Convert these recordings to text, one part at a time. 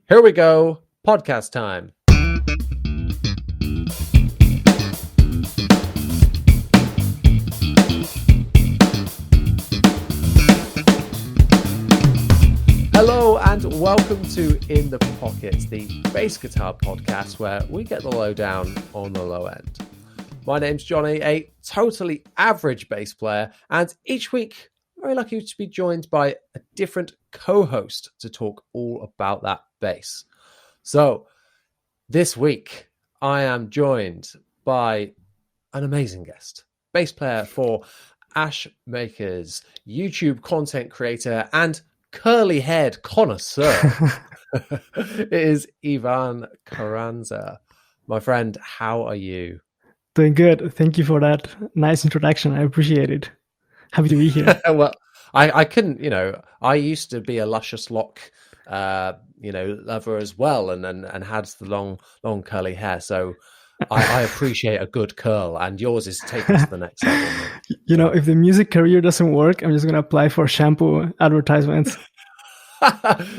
Here we go, podcast time. Hello and welcome to In the Pocket, the bass guitar podcast where we get the lowdown on the low end. My name's Jonny, a totally average bass player, and each week I'm very lucky to be joined by a different co-host to talk all about that bass. So this week I am joined by an amazing guest, bass player for Ash Makers, YouTube content creator, and curly-haired connoisseur. It is Iván Carranza. My friend, how are you? Doing good. Thank you for that nice introduction. I appreciate it. Happy to be here. Well, I couldn't, I used to be a luscious lock, lover as well, and had the long curly hair. So I appreciate a good curl, and yours is taken to the next level. If the music career doesn't work, I'm just going to apply for shampoo advertisements.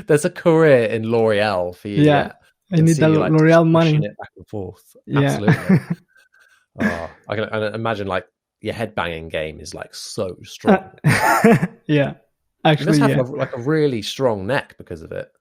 There's a career in L'Oreal for you. Yeah. I need that L'Oreal money. It back and forth. Absolutely. I can imagine your headbanging game is so strong. Yeah, actually, you must have a really strong neck because of it.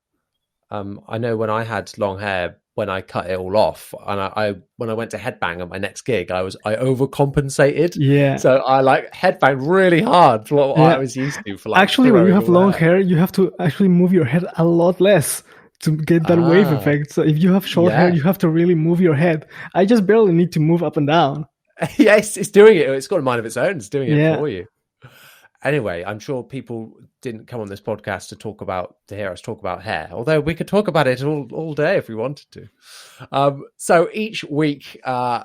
I know when I had long hair, when I cut it all off, and when I went to headbang at my next gig, I overcompensated. Yeah, so I headbang really hard for what I was used to. For actually, when you have long hair, you have to actually move your head a lot less to get that wave effect. So if you have short hair, you have to really move your head. I just barely need to move up and down. Yes, it's doing it. It's got a mind of its own. It's doing it for you. Anyway, I'm sure people didn't come on this podcast to hear us talk about hair, although we could talk about it all day if we wanted to. So each week,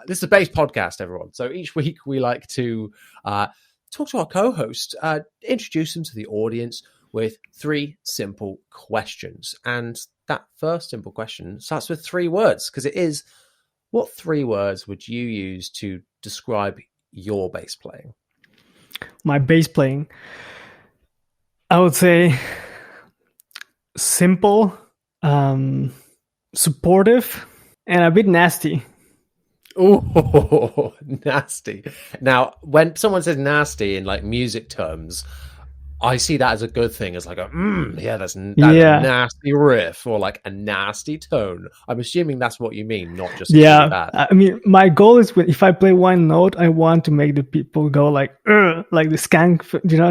this is a bass podcast, everyone. So each week we like to talk to our co-host, introduce them to the audience with 3 simple questions. And that first simple question starts with 3 words, because it is, what 3 words would you use to describe your bass playing? My bass playing, I would say simple, supportive, and a bit nasty. Oh, nasty. Now, when someone says nasty in music terms, I see that as a good thing. It's that's a nasty riff or a nasty tone. I'm assuming that's what you mean, not just bad. I mean, my goal is if I play one note, I want to make the people go like the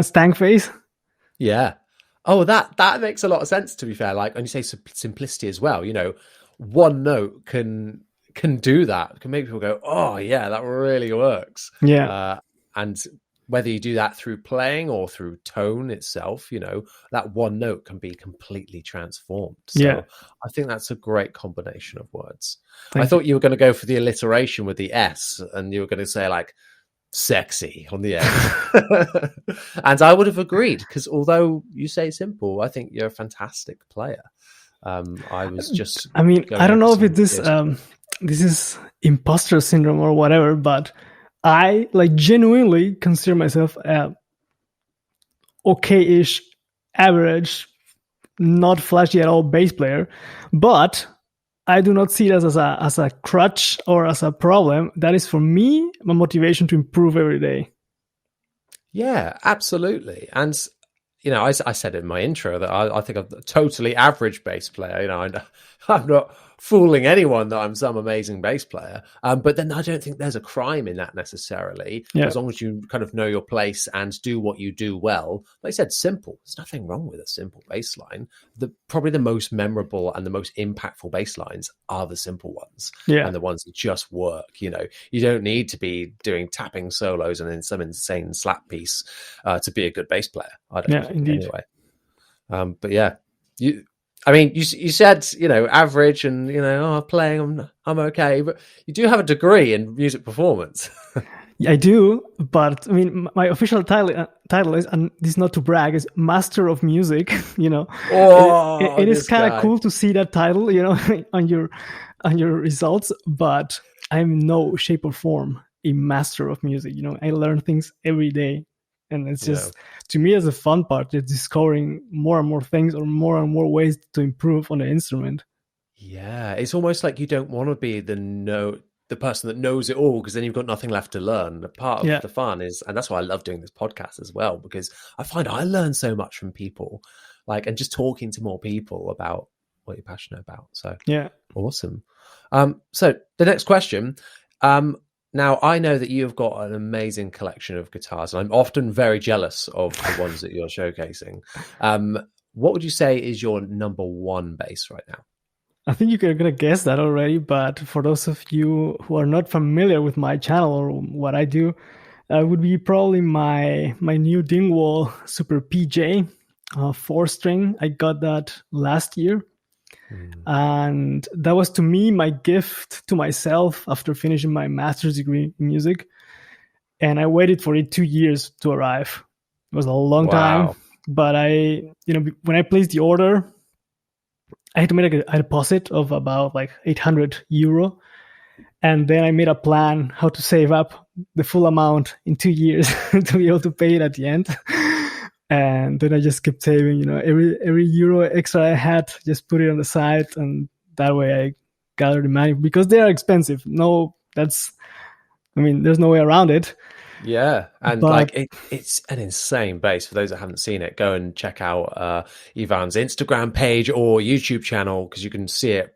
stank face. Yeah. Oh, that makes a lot of sense, to be fair. When you say simplicity as well, one note can do that. It can make people go, oh yeah, that really works. Yeah. And whether you do that through playing or through tone itself, that one note can be completely transformed. So I think that's a great combination of words. I thought you were going to go for the alliteration with the S, and you were going to say sexy on the end. And I would have agreed, because although you say simple, I think you're a fantastic player. I was just... I mean, I don't know if this is imposter syndrome or whatever, but I genuinely consider myself a okay-ish, average, not flashy at all bass player, but I do not see it as a crutch or as a problem. That is, for me, my motivation to improve every day. Yeah, absolutely. And I said in my intro that I think I'm a totally average bass player. I'm not fooling anyone that I'm some amazing bass player. But then I don't think there's a crime in that necessarily. Yeah. As long as you kind of know your place and do what you do well. Like I said, simple. There's nothing wrong with a simple bass line. Probably the most memorable and the most impactful bass lines are the simple ones. Yeah. And the ones that just work. You don't need to be doing tapping solos and then some insane slap piece to be a good bass player. I don't think, indeed. Anyway. But yeah, you said, average and, playing, I'm okay. But you do have a degree in music performance. I do, but I mean, my official title is, and this is not to brag, is Master of Music. It is kind of cool to see that title, on your results. But I'm in no shape or form a master of music. I learn things every day. And it's just, to me, as a fun part, it's discovering more and more things or more and more ways to improve on the instrument. Yeah, it's almost like you don't want to be the person that knows it all, because then you've got nothing left to learn. Part of Yeah. the fun is, and that's why I love doing this podcast as well, because I find I learn so much from people, like, and just talking to more people about what you're passionate about. So Yeah. awesome. So the next question. Now I know that you've got an amazing collection of guitars, and I'm often very jealous of the ones that you're showcasing. What would you say is your number one bass right now? I think you're going to guess that already, but for those of you who are not familiar with my channel or what I do, would be probably my new Dingwall Super PJ 4-string. I got that last year. And that was, to me, my gift to myself after finishing my master's degree in music. And I waited for it 2 years to arrive. It was a long time, but when I placed the order, I had to make a deposit of about like €800. And then I made a plan how to save up the full amount in 2 years to be able to pay it at the end. And then I just kept saving, every euro extra I had, just put it on the side. And that way I gathered the money, because they are expensive. There's no way around it. Yeah, and it's an insane bass. For those that haven't seen it, go and check out Ivan's Instagram page or YouTube channel, because you can see it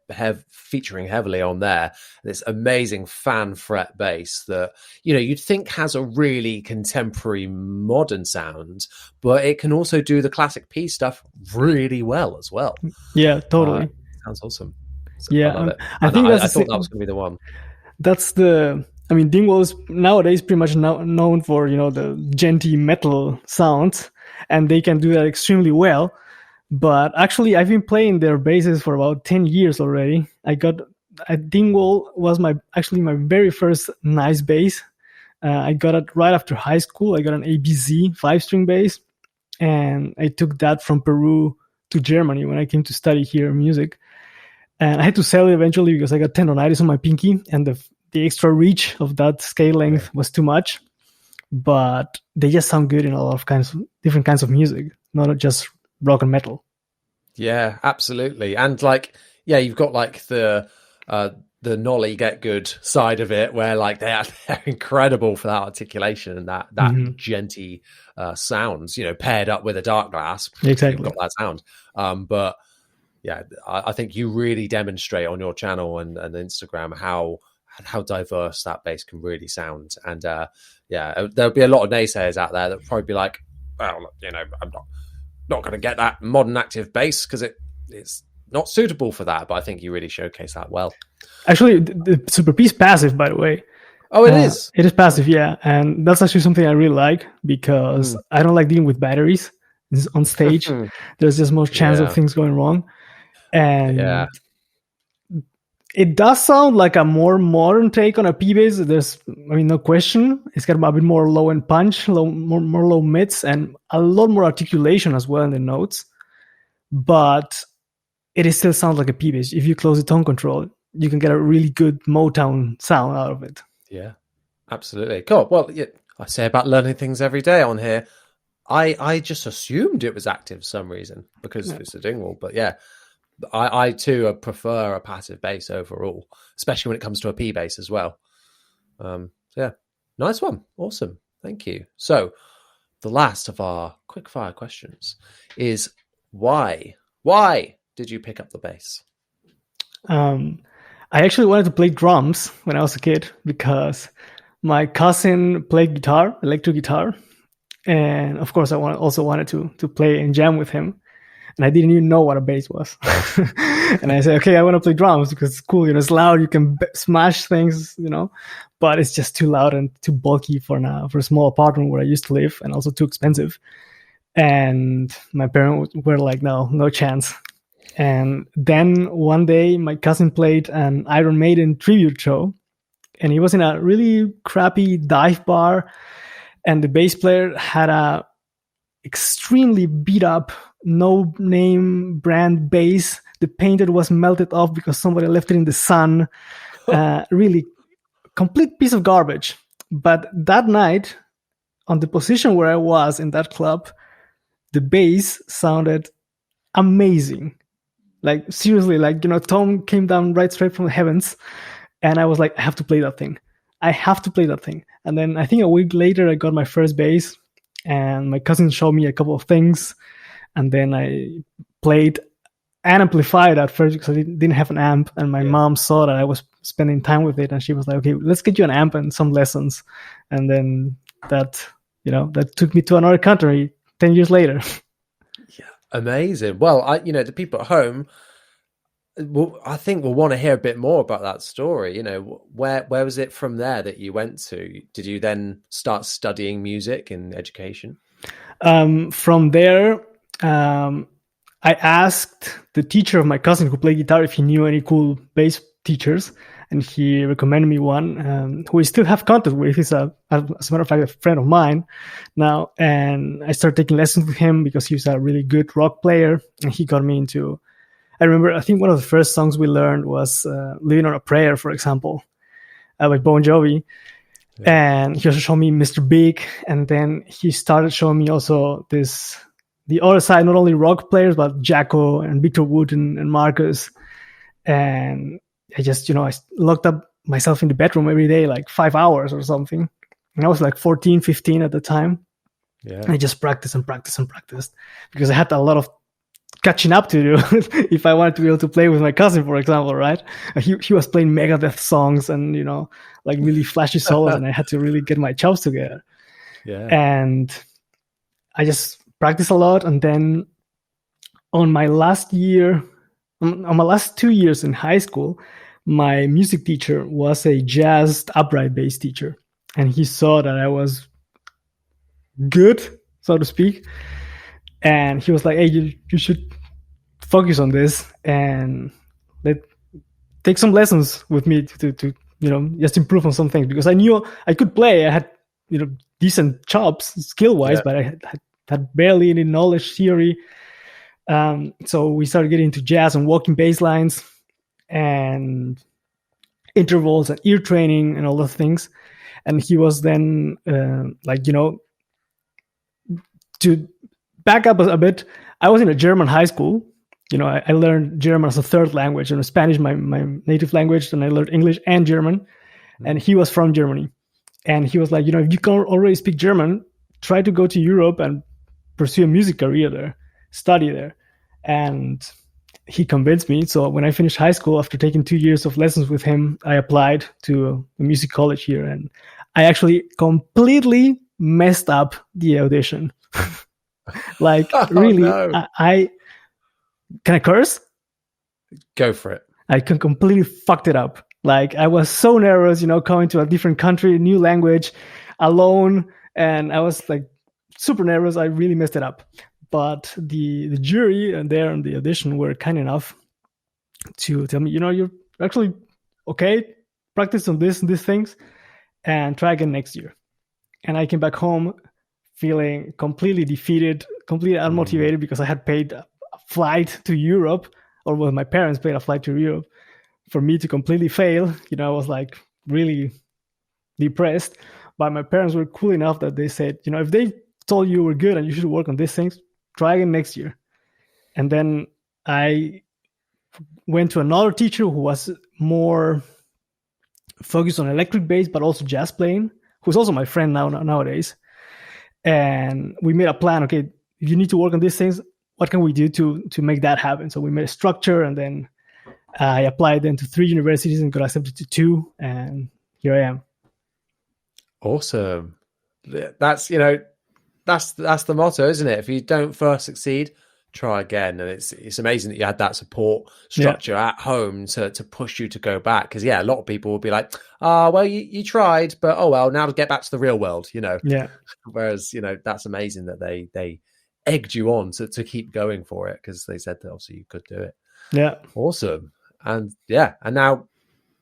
featuring heavily on there. This amazing fan fret bass that you'd think has a really contemporary modern sound, but it can also do the classic P stuff really well as well. Yeah, totally. Sounds awesome. Yeah, I love it. I thought that was going to be the one. That's Dingwall is nowadays pretty much known for, the genty metal sounds, and they can do that extremely well. But actually, I've been playing their basses for about 10 years already. Dingwall was my very first nice bass. I got it right after high school. I got an ABZ 5-string bass, and I took that from Peru to Germany when I came to study here music. And I had to sell it eventually because I got tendonitis on my pinky, and the extra reach of that scale length was too much. But they just sound good in a lot of different kinds of music, not just rock and metal. Yeah, absolutely. And you've got the nolly get good side of it, where they're incredible for that articulation and that genty sounds, paired up with a dark glass. Exactly. You've got that sound. But yeah, I think you really demonstrate on your channel and Instagram how diverse that bass can really sound. And there'll be a lot of naysayers out there that will probably be like, well, I'm not going to get that modern active bass because it's not suitable for that. But I think you really showcase that well. Actually, the Super P is passive, by the way. Oh, it is? It is passive, yeah. And that's actually something I really like, because I don't like dealing with batteries on stage. There's just more chance of things going wrong. And it does sound like a more modern take on a P bass. There's, no question. It's got a bit more low end punch, more low mids, and a lot more articulation as well in the notes. But it still sounds like a P bass. If you close the tone control, you can get a really good Motown sound out of it. Yeah, absolutely. Cool. Well, I say about learning things every day on here. I just assumed it was active for some reason because it's a Dingwall. But yeah, I too prefer a passive bass overall, especially when it comes to a P bass as well. Nice one. Awesome. Thank you. So the last of our quick fire questions is why? Why did you pick up the bass? I actually wanted to play drums when I was a kid because my cousin played guitar, electric guitar. And of course, I also wanted to play and jam with him. And I didn't even know what a bass was. And I said, okay, I want to play drums because it's cool. It's loud. You can smash things, but it's just too loud and too bulky for a small apartment where I used to live, and also too expensive. And my parents were like, no chance. And then one day my cousin played an Iron Maiden tribute show, and he was in a really crappy dive bar, and the bass player had a extremely beat up, no name brand bass. The painted was melted off because somebody left it in the sun. Really complete piece of garbage. But that night, on the position where I was in that club, the bass sounded amazing. Like seriously, like, Tom came down right straight from the heavens, and I was like, I have to play that thing. And then I think a week later, I got my first bass, and my cousin showed me a couple of things, and then I played and amplified at first because I didn't have an amp, and my mom saw that I was spending time with it, and she was like, okay, let's get you an amp and some lessons. And then that took me to another country 10 years later. Yeah, amazing. Well, the people at home, I think we'll want to hear a bit more about that story. Where was it from there that you went to? Did you then start studying music in education? From there, I asked the teacher of my cousin who played guitar if he knew any cool bass teachers, and he recommended me one who I still have contact with. He's as a matter of fact, a friend of mine now. And I started taking lessons with him because he was a really good rock player, and he got me into, I remember, I think one of the first songs we learned was Living on a Prayer, for example, by Bon Jovi. Yeah. And he also showed me Mr. Big, and then he started showing me also the other side, not only rock players, but Jacko and Victor Wood and Marcus. And I just, I locked up myself in the bedroom every day, like 5 hours or something. And I was like 14, 15 at the time. Yeah. And I just practiced because I had a lot of catching up to do if I wanted to be able to play with my cousin, for example, right? He was playing Megadeth songs and, like really flashy solos, and I had to really get my chops together. Yeah. And I just practiced a lot. And then on my last 2 years in high school, my music teacher was a jazz upright bass teacher, and he saw that I was good, so to speak. And he was like, hey, you should focus on this and take some lessons with me to just improve on some things, because I knew I could play. I had, decent chops skill-wise, but I had barely any knowledge theory. So we started getting into jazz and walking bass lines and intervals and ear training and all those things. And he was then to back up a bit, I was in a German high school. I learned German as a third language, and Spanish my native language, and I learned English and German. Mm-hmm. And he was from Germany. And he was like, if you can't already speak German, try to go to Europe and pursue a music career there, study there. And he convinced me. So when I finished high school, after taking 2 years of lessons with him, I applied to a music college here. And I actually completely messed up the audition. Like, really, no. I can I curse? Go for it. I completely fucked it up. Like, I was so nervous, coming to a different country, new language, alone. And I was like super nervous. I really messed it up. But the jury and there in the audition were kind enough to tell me, you're actually okay. Practice on this and these things and try again next year. And I came back home feeling completely defeated, completely unmotivated, because I had paid a flight to Europe, or well, my parents paid a flight to Europe for me to completely fail. I was like really depressed, but my parents were cool enough that they said, if they told you were good and you should work on these things, try again next year. And then I went to another teacher who was more focused on electric bass, but also jazz playing, who's also my friend nowadays. And we made a plan. Okay, if you need to work on these things, what can we do to make that happen? So we made a structure, and then I applied then to 3 universities and got accepted to 2, and here I am. Awesome. That's that's the motto, isn't it? If you don't first succeed, try again. And it's amazing that you had that support structure at home to push you to go back. Because a lot of people will be like, well, you tried, but oh well, now to get back to the real world, Yeah. Whereas, that's amazing that they egged you on to keep going for it, because they said that obviously you could do it. Yeah. Awesome. And and now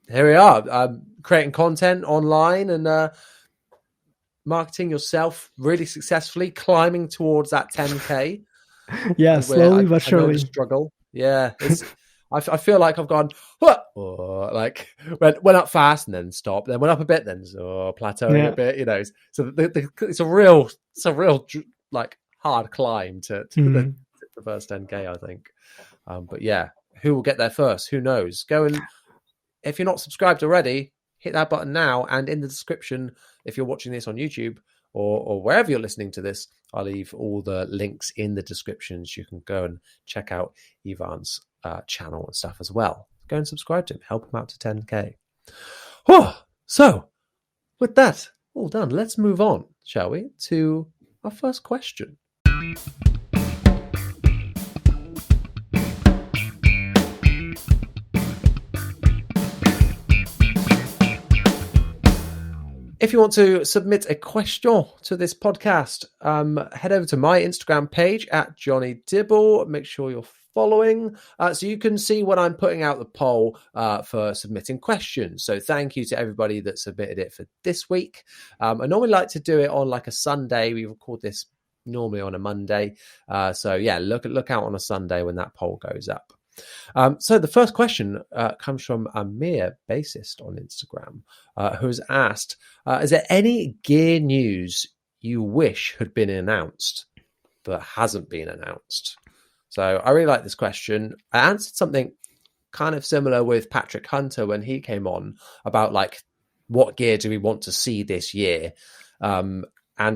here we are, creating content online and marketing yourself really successfully, climbing towards that 10K. Yeah, slowly but surely. Struggle. Yeah, I feel like I've gone, like went up fast and then stopped, then went up a bit, then plateauing a bit. So it's a real like hard climb to the first 10K, I think. But who will get there first? Who knows? Go and, if you're not subscribed already, hit that button now. And in the description, if you're watching this on YouTube or wherever you're listening to this, I'll leave all the links in the descriptions. You can go and check out Ivan's channel and stuff as well. Go and subscribe to him. Help him out to 10K. Oh, so with that all done, let's move on, shall we, to our first question. If you want to submit a question to this podcast, head over to my Instagram page at Jonny Dibble. Make sure you're following so you can see when I'm putting out the poll for submitting questions. So thank you to everybody that submitted it for this week. I normally like to do it on like a Sunday. We record this normally on a Monday. So yeah, look out on a Sunday when that poll goes up. So the first question comes from Amir, bassist on Instagram, who's asked, is there any gear news you wish had been announced but hasn't been announced? So I really like this question. I answered something kind of similar with Patrick Hunter when he came on about like, what gear do we want to see this year? And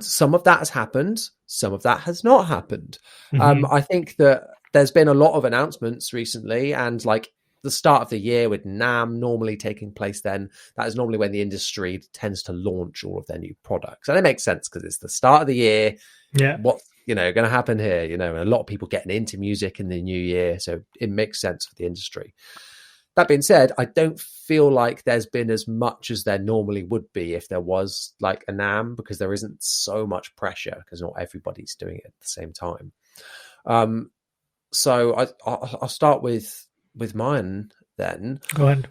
some of that has happened. Some of that has not happened. Mm-hmm. I think that there's been a lot of announcements recently, and like the start of the year with NAMM normally taking place then, that is normally when the industry tends to launch all of their new products. And it makes sense because it's the start of the year. Yeah. What's, going to happen here? A lot of people getting into music in the new year. So it makes sense for the industry. That being said, I don't feel like there's been as much as there normally would be if there was like a NAMM, because there isn't so much pressure because not everybody's doing it at the same time. So I'll start with mine then. Go ahead.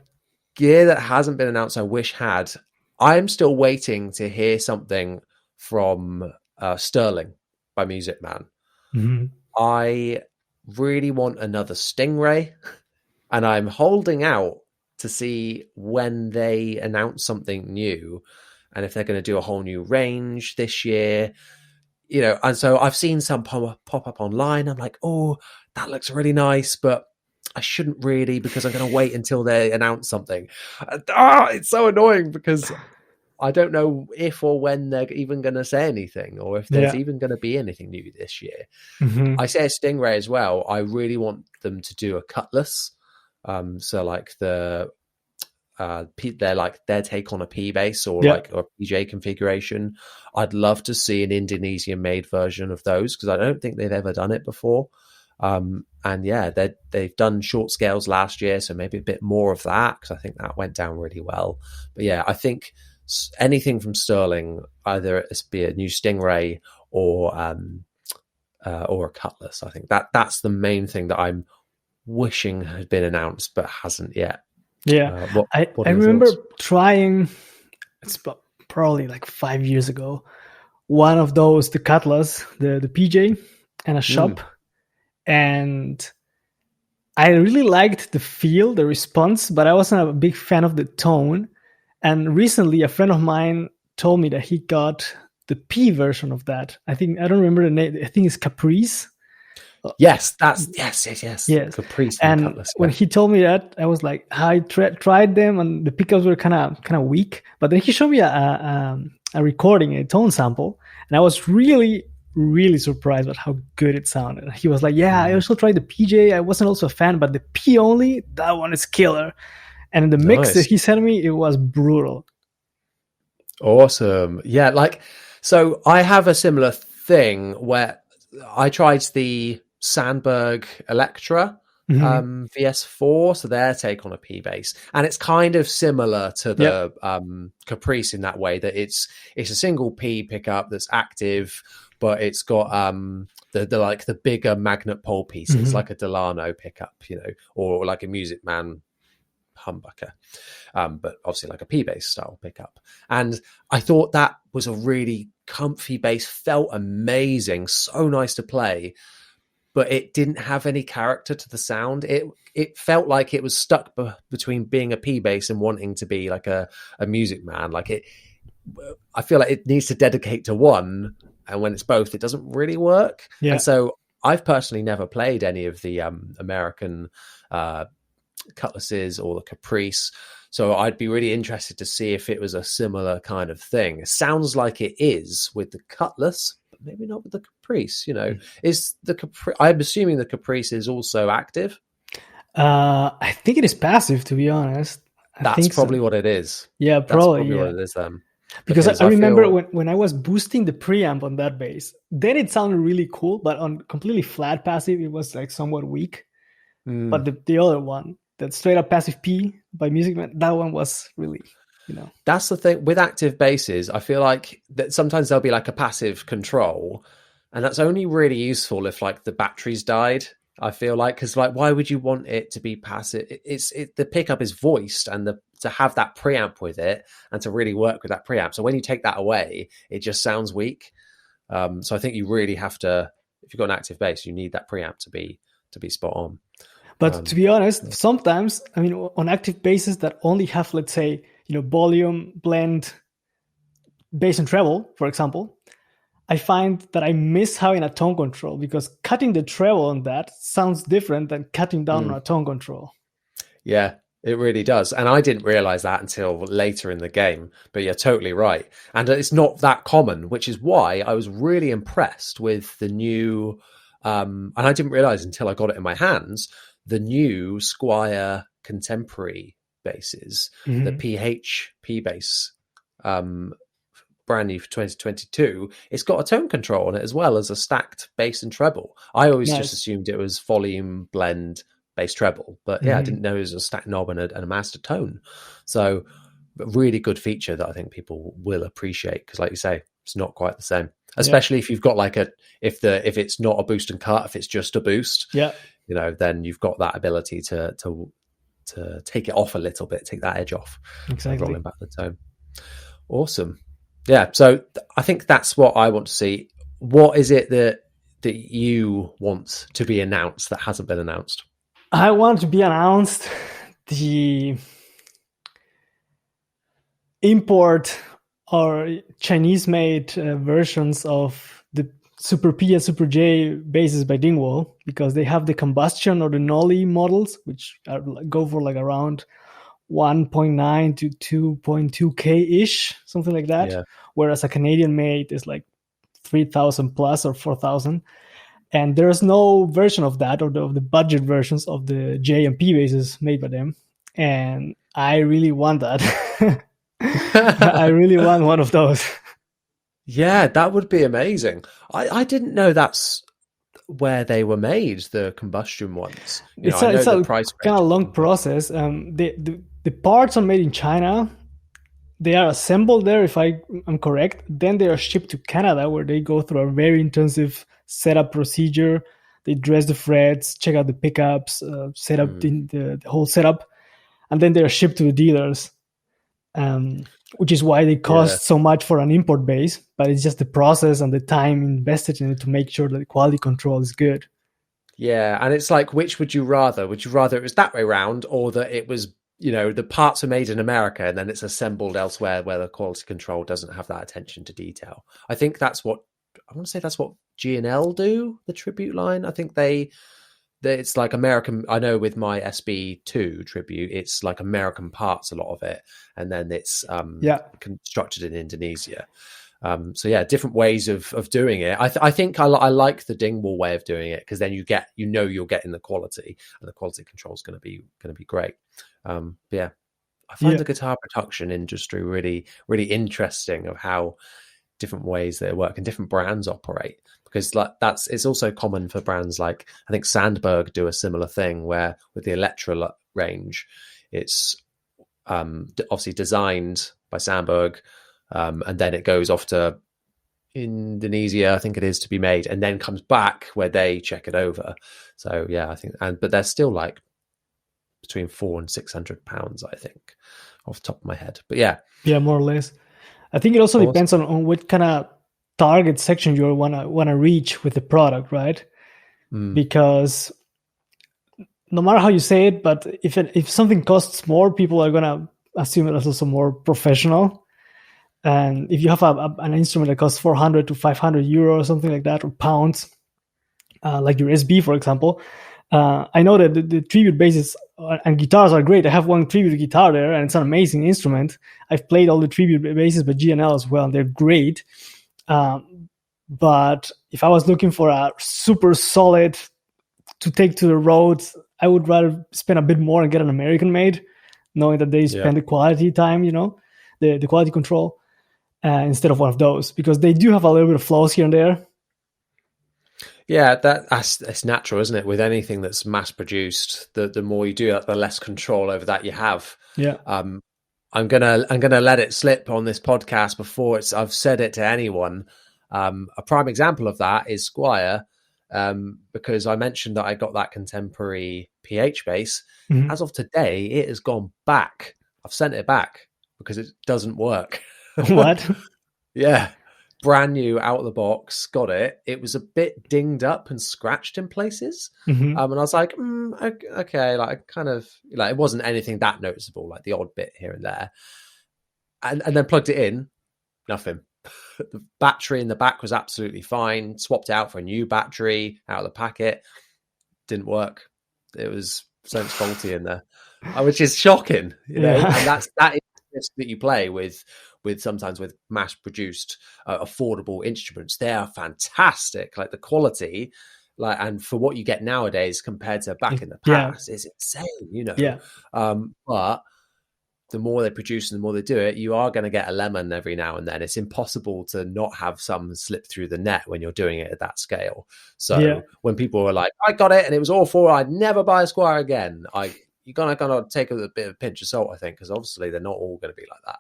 Gear that hasn't been announced I wish had. I'm still waiting to hear something from Sterling by Music Man. Mm-hmm. I really want another Stingray, and I'm holding out to see when they announce something new and if they're going to do a whole new range this year. And so I've seen some pop up online. I'm like, oh, that looks really nice, but I shouldn't really, because I'm going to wait until they announce something. It's so annoying because I don't know if or when they're even going to say anything, or if there's even going to be anything new this year. Mm-hmm. I say a Stingray as well. I really want them to do a cutlass. So like they're like their take on a P bass or like a PJ configuration. I'd love to see an Indonesian made version of those, because I don't think they've ever done it before. And yeah, they've done short scales last year, so maybe a bit more of that, because I think that went down really well. But yeah, I think anything from Sterling, either it be a new Stingray or a cutlass. I think that's the main thing that I'm wishing had been announced but hasn't yet. Yeah, I remember trying, it's probably like 5 years ago, one of those, the Cutlass, the PJ, and a shop. And I really liked the feel, the response, but I wasn't a big fan of the tone. And recently, a friend of mine told me that he got the P version of that. I don't remember the name. I think it's Caprice. Yes, yes. Caprice and Cutlass, when he told me that, I was like, I tried them, and the pickups were kind of weak. But then he showed me a recording, a tone sample, and I was really, really surprised at how good it sounded. He was like, "Yeah, I also tried the PJ. I wasn't also a fan, but the P only, that one is killer." And the mix that he sent me, it was brutal. Awesome, yeah. So I have a similar thing where I tried the Sandberg Electra VS4, so their take on a P bass, and it's kind of similar to the Caprice in that way, that it's a single P pickup that's active, but it's got the bigger magnet pole pieces, like a Delano pickup, or like a Music Man humbucker, but obviously like a P bass style pickup. And I thought that was a really comfy bass, felt amazing, so nice to play, but it didn't have any character to the sound. It felt like it was stuck between being a P bass and wanting to be like a Music Man. I feel like it needs to dedicate to one, and when it's both, it doesn't really work. And so I've personally never played any of the American cutlasses or the Caprice, so I'd be really interested to see if it was a similar kind of thing. It sounds like it is with the Cutlass, but maybe not with the Caprice. Is the Caprice? I'm assuming the Caprice is also active. I think it is passive, to be honest. That's probably what it is. Yeah, probably what it is then. Because I remember when I was boosting the preamp on that bass, then it sounded really cool, but on completely flat passive, it was like somewhat weak. But the other one, that straight up passive P by Music Man, that one was really, That's the thing with active basses. I feel like that sometimes there'll be like a passive control, and that's only really useful if like the battery's died. I feel like, because like, why would you want it to be passive? The pickup is voiced, and to have that preamp with it and to really work with that preamp. So when you take that away, it just sounds weak. So I think you really have to, if you've got an active bass, you need that preamp to be spot on. But to be honest, sometimes, I mean, on active basses that only have, let's say, volume, blend, bass and treble, for example, I find that I miss having a tone control, because cutting the treble on that sounds different than cutting down on a tone control. Yeah, it really does. And I didn't realize that until later in the game. But you're totally right. And it's not that common, which is why I was really impressed with the new, and I didn't realize until I got it in my hands, the new Squier Contemporary basses, the PHP bass, brand new for 2022. It's got a tone control on it as well as a stacked bass and treble. I always just assumed it was volume, blend, bass, treble, but I didn't know it was a stacked knob and a master tone. So a really good feature that I think people will appreciate, because like you say, it's not quite the same, especially if you've got like if it's not a boost and cut, if it's just a boost, then you've got that ability to take it off a little bit, take that edge off, rolling back the tone. Awesome. Yeah, so I think that's what I want to see. What is it that you want to be announced that hasn't been announced? I want to be announced the import or Chinese-made versions of the Super P and Super J basses by Dingwall, because they have the combustion or the Nolly models, which go for like around 1.9 to 2.2K ish, something like that. Whereas a Canadian made is like 3,000 plus or 4,000. And there's no version of that, or the budget versions of the J and P basses made by them. And I really want that. I really want one of those. Yeah, that would be amazing. I didn't know that's where they were made, the combustion ones. It's a kind of long process. The parts are made in China. They are assembled there, if I'm correct. Then they are shipped to Canada, where they go through a very intensive setup procedure. They dress the frets, check out the pickups, set up the whole setup, and then they are shipped to the dealers. Which is why they cost so much for an import base, but it's just the process and the time invested in it to make sure that the quality control is good. Yeah, and it's like, which would you rather? Would you rather it was that way around, or that it was, the parts are made in America and then it's assembled elsewhere where the quality control doesn't have that attention to detail? I think that's what G&L do, the Tribute line. I think it's like American. I know with my SB2 Tribute, it's like American parts, a lot of it, and then it's constructed in Indonesia. So yeah, different ways of doing it. I think I like the Dingwall way of doing it, because then you're getting the quality, and the quality control is going to be great. I find the guitar production industry really, really interesting, of how different ways they work and different brands operate. Because it's also common for brands like, I think Sandberg do a similar thing, where with the Electra range, it's obviously designed by Sandberg, and then it goes off to Indonesia, I think it is, to be made, and then comes back where they check it over. So yeah, I think, but they're still like between £400 and £600, I think, off the top of my head. But yeah, more or less. I think it also depends on what kind of target section you wanna reach with the product, right? Because no matter how you say it, but if something costs more, people are gonna assume it's also more professional. And if you have an instrument that costs 400 to 500 euro or something like that, or pounds, like your SB, for example. I know that the tribute basses and guitars are great. I have one tribute guitar there, and it's an amazing instrument. I've played all the tribute basses by GNL as well, and they're great. But if I was looking for a super solid to take to the road, I would rather spend a bit more and get an American made, knowing that they spend the quality time, the quality control, instead of one of those, because they do have a little bit of flaws here and there. Yeah, that's natural, isn't it? With anything that's mass produced, the more you do that, the less control over that you have. Yeah. I'm gonna let it slip on this podcast before I've said it to anyone. A prime example of that is Squier, because I mentioned that I got that contemporary PH bass. Mm-hmm. As of today, it has gone back. I've sent it back because it doesn't work. What? Yeah. Brand new out of the box, got it. It was a bit dinged up and scratched in places. Mm-hmm. And I was like, okay, like kind of like it wasn't anything that noticeable, like the odd bit here and there. And then plugged it in, nothing. The battery in the back was absolutely fine. Swapped it out for a new battery out of the packet. Didn't work. It was something faulty in there, which is shocking, you know. And that is risk that you play with sometimes with mass produced affordable instruments. They are fantastic, like the quality, like, and for what you get nowadays compared to back in the past is insane, you know. But the more they produce and the more they do it, you are going to get a lemon every now and then. It's impossible to not have some slip through the net when you're doing it at that scale. So when people are like, I got it and it was awful, I'd never buy a Squier again, you're gonna take a bit of a pinch of salt, I think, because obviously they're not all going to be like that.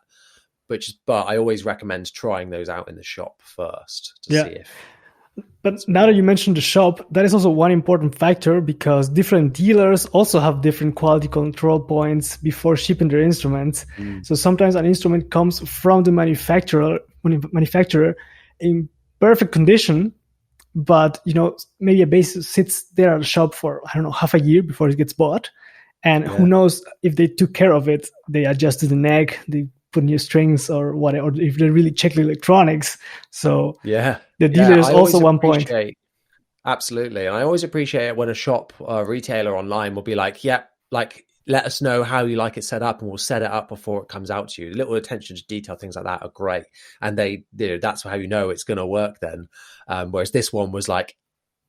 But I always recommend trying those out in the shop first to see if. But now that you mentioned the shop, that is also one important factor, because different dealers also have different quality control points before shipping their instruments. So sometimes an instrument comes from the manufacturer in perfect condition, but maybe a bass sits there at the shop for half a year before it gets bought, and who knows if they took care of it, they adjusted the neck, they put new strings or whatever, or if they really check the electronics. So the dealer is also one point. Absolutely. And I always appreciate it when a shop retailer online will be like, let us know how you like it set up and we'll set it up before it comes out to you. Little attention to detail, things like that are great. And that's how you know it's going to work then. Whereas this one was like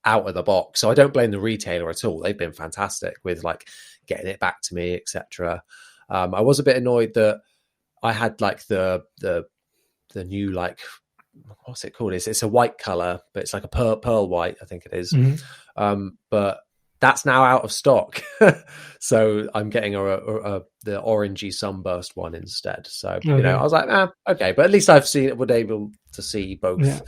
out of the box. So I don't blame the retailer at all. They've been fantastic with like getting it back to me, etc. I was a bit annoyed that I had like the new, like, what's it called? It's a white color, but it's like a pearl white, I think it is. Mm-hmm. But that's now out of stock. So I'm getting the orangey sunburst one instead. So, I was like, okay, but at least we're able to see both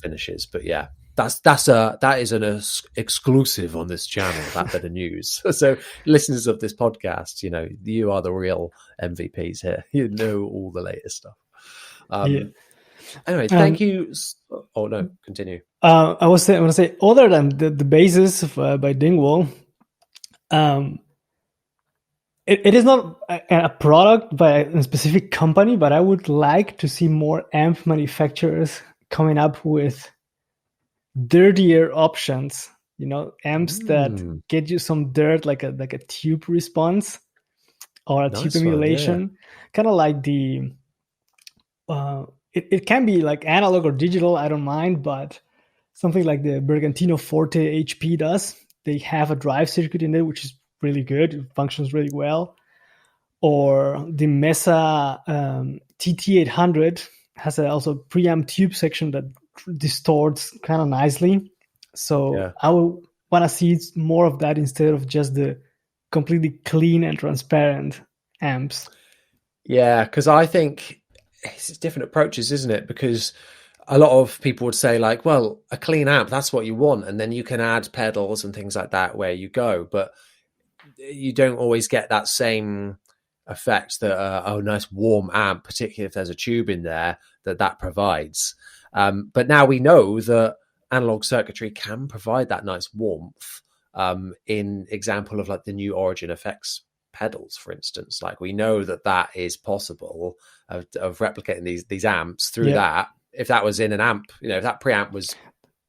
finishes. But yeah, that is an exclusive on this channel, that bit of news. So listeners of this podcast, you are the real MVPs here. You know all the latest stuff. Anyway, thank you. Oh no, continue. I want to say, other than the basses by Dingwall, it is not a product by a specific company, but I would like to see more amp manufacturers coming up with dirtier options. Amps that get you some dirt, like a tube response or a tube emulation, kind of like the. It can be like analog or digital, I don't mind, but something like the Bergantino Forte HP does. They have a drive circuit in there, which is really good. It functions really well. Or the Mesa TT800 has also a preamp tube section that distorts kind of nicely. So I would want to see more of that instead of just the completely clean and transparent amps. Yeah, because I think it's different approaches, isn't it? Because a lot of people would say like, well, a clean amp, that's what you want. And then you can add pedals and things like that where you go. But you don't always get that same effect that a nice warm amp, particularly if there's a tube in there, that provides. But now we know that analog circuitry can provide that nice warmth, in example of like the new Origin Effects pedals, for instance. Like we know that is possible of replicating these amps through that. If that was in an amp, if that preamp was,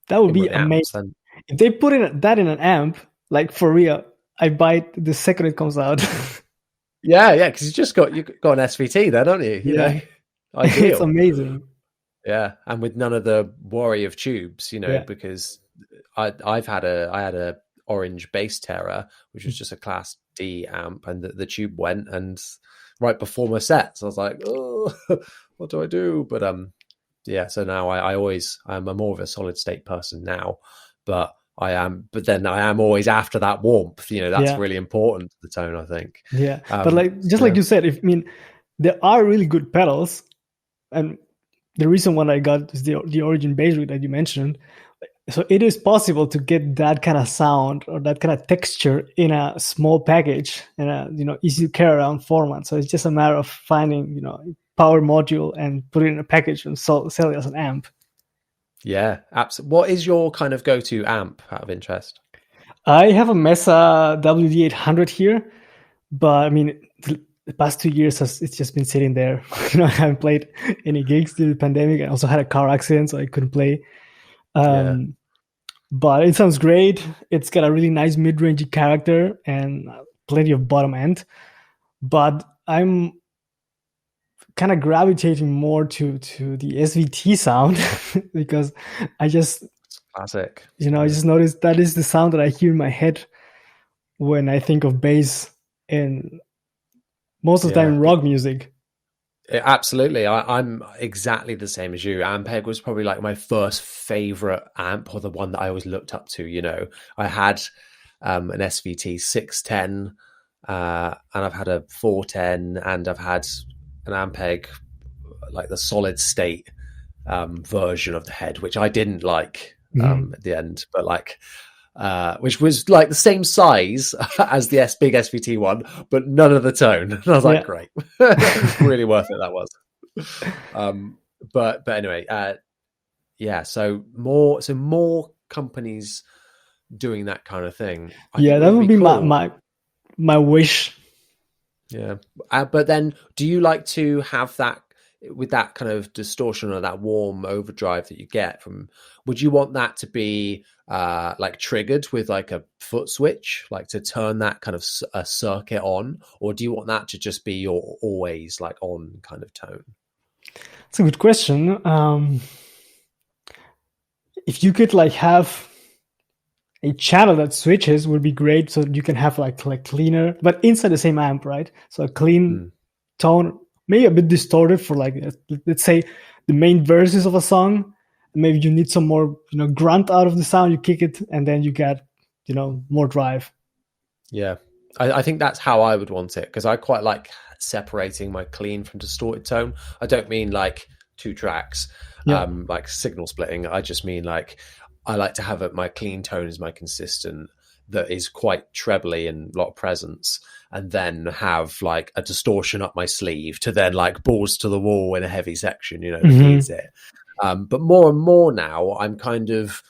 that would be amazing. if they put that in an amp, like for real, I buy it the second it comes out. Yeah, because you got an SVT there, don't you? You know, ideal. It's amazing. Yeah, and with none of the worry of tubes, you know, because I had a orange bass terror, which was just a Class D amp, and the tube went, and right before my set, so I was like, oh, what do I do? But yeah, so now I'm more of a solid state person now, but then I am always after that warmth, you know, that's really important to the tone, I think. Yeah. But like you said, there are really good pedals, and the reason why I got is the Origin bass rig that you mentioned. So it is possible to get that kind of sound or that kind of texture in a small package and a easy to carry around format. So it's just a matter of finding power module and put it in a package and sell it as an amp. Yeah, absolutely. What is your kind of go-to amp out of interest? I have a Mesa WD800 here, but the past 2 years it's just been sitting there. I haven't played any gigs due to the pandemic. I also had a car accident, so I couldn't play. But it sounds great. It's got a really nice mid-rangey character and plenty of bottom end. But I'm kind of gravitating more to the SVT sound because I just classic. I just noticed that is the sound that I hear in my head when I think of bass and most of the time in rock music. Absolutely. I'm exactly the same as you. Ampeg was probably like my first favorite amp, or the one that I always looked up to. I had an SVT 610 and I've had a 410 and I've had an Ampeg, like the solid state version of the head, which I didn't like at the end, but like which was like the same size as the big SVT one, but none of the tone. And I was like, great. Really worth it, that was. But anyway, so more companies doing that kind of thing. That would be cool. my wish. Yeah. But then do you like to have that with that kind of distortion or that warm overdrive that you get from, would you want that to be like triggered with like a foot switch, like to turn that kind of a circuit on, or do you want that to just be your always like on kind of tone? That's a good question. If you could like have a channel that switches would be great, so you can have like cleaner, but inside the same amp, right? So a clean tone, maybe a bit distorted for like, let's say the main verses of a song. Maybe you need some more, grunt out of the sound, you kick it, and then you get, more drive. Yeah. I think that's how I would want it, because I quite like separating my clean from distorted tone. I don't mean like 2 tracks, like signal splitting. I just mean like, I like to have my clean tone as my consistent, that is quite trebly and a lot of presence, and then have like a distortion up my sleeve to then like balls to the wall in a heavy section, needs it. But more and more now, I'm kind of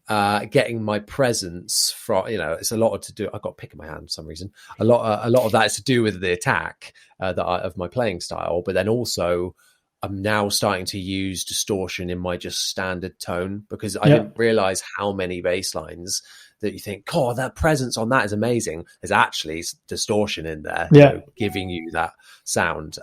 getting my presence from, it's a lot to do. I've got a pick in my hand for some reason. A lot of that is to do with the attack of my playing style, but then also I'm now starting to use distortion in my just standard tone, because I didn't realize how many bass lines that you think, oh, that presence on that is amazing. There's actually distortion in there, giving you that sound.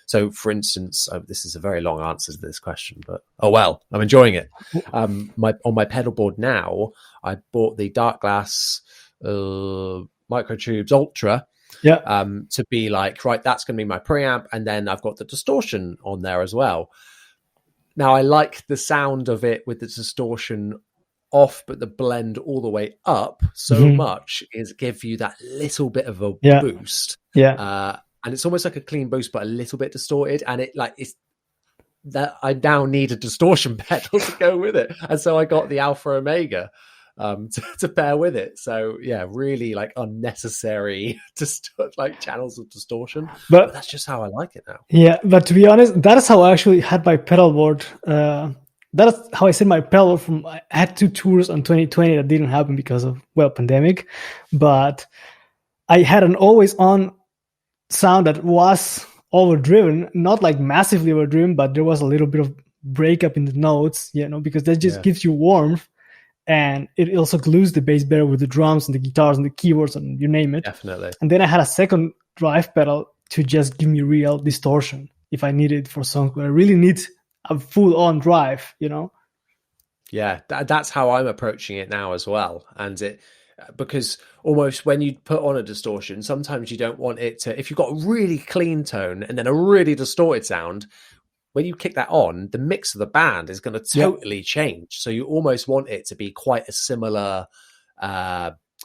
So, for instance, this is a very long answer to this question, but I'm enjoying it. On my pedal board now, I bought the Dark Glass Microtubes Ultra. To be like, right, that's going to be my preamp, and then I've got the distortion on there as well. Now, I like the sound of it with the distortion off, but the blend all the way up so much is give you that little bit of a boost. And it's almost like a clean boost, but a little bit distorted. And it's that I now need a distortion pedal to go with it. And so I got the Alpha Omega to pair with it. So really like unnecessary like channels of distortion. But that's just how I like it now. Yeah, but to be honest, that is how I actually had my pedal board. That is how I set my pedal from. I had 2 tours on 2020 that didn't happen because of pandemic. But I had an always on sound that was overdriven, not like massively overdriven, but there was a little bit of breakup in the notes, because that just gives you warmth. and it also glues the bass better with the drums and the guitars and the keyboards and you name it. Definitely. And then I had a second drive pedal to just give me real distortion if I need it for songs where I really need a full-on drive, Yeah, that's how I'm approaching it now as well. And because almost when you put on a distortion, sometimes you don't want it to, if you've got a really clean tone and then a really distorted sound, when you kick that on, the mix of the band is going to totally change. So you almost want it to be quite a similar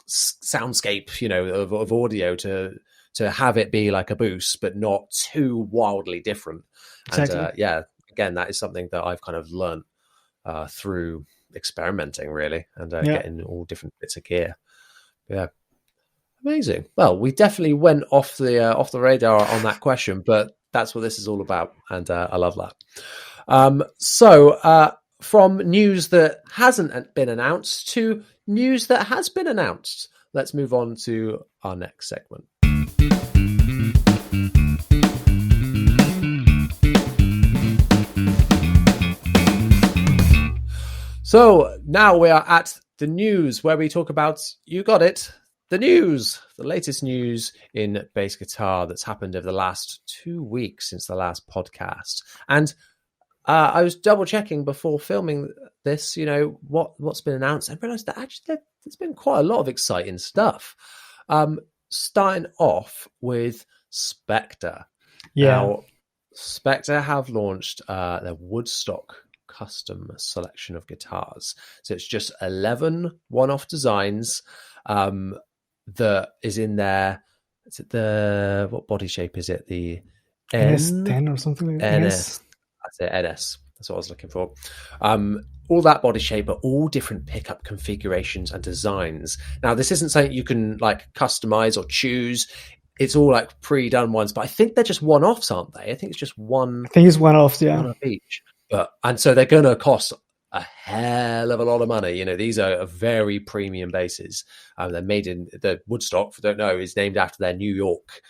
soundscape, of audio to have it be like a boost, but not too wildly different. Exactly. And again, that is something that I've kind of learned through experimenting, really, and getting all different bits of gear. Yeah, amazing. Well, we definitely went off the radar on that question, but that's what this is all about, and I love that. So from news that hasn't been announced to news that has been announced, let's move on to our next segment. So now we are at the news where we talk about, you got it, the news, the latest news in bass guitar that's happened over the last 2 weeks since the last podcast. And I was double checking before filming this, what's been announced. I realized that actually there's been quite a lot of exciting stuff. Starting off with Spectre. Yeah. Now, Spectre have launched their Woodstock custom selection of guitars. So it's just 11 one-off designs that is in there. Is it what body shape is it? The NS10 or something like that? NS. That's it, NS. That's what I was looking for. All that body shape, but all different pickup configurations and designs. Now, this isn't something you can like customize or choose. It's all like pre-done ones, but I think they're just one-offs, aren't they? I think it's just one. I think it's one-offs, yeah. One of each. And so they're going to cost a hell of a lot of money. These are very premium basses. They're made in the Woodstock, for don't know, is named after their New York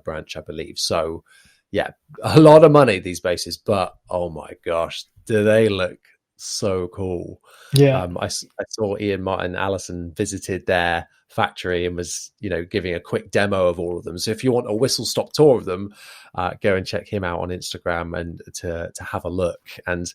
branch, I believe. So, yeah, a lot of money, these basses. But, oh my gosh, do they look so cool. Yeah. I saw Ian Martin Allison visited their factory and was, giving a quick demo of all of them. So if you want a whistle stop tour of them, go and check him out on Instagram and to have a look. And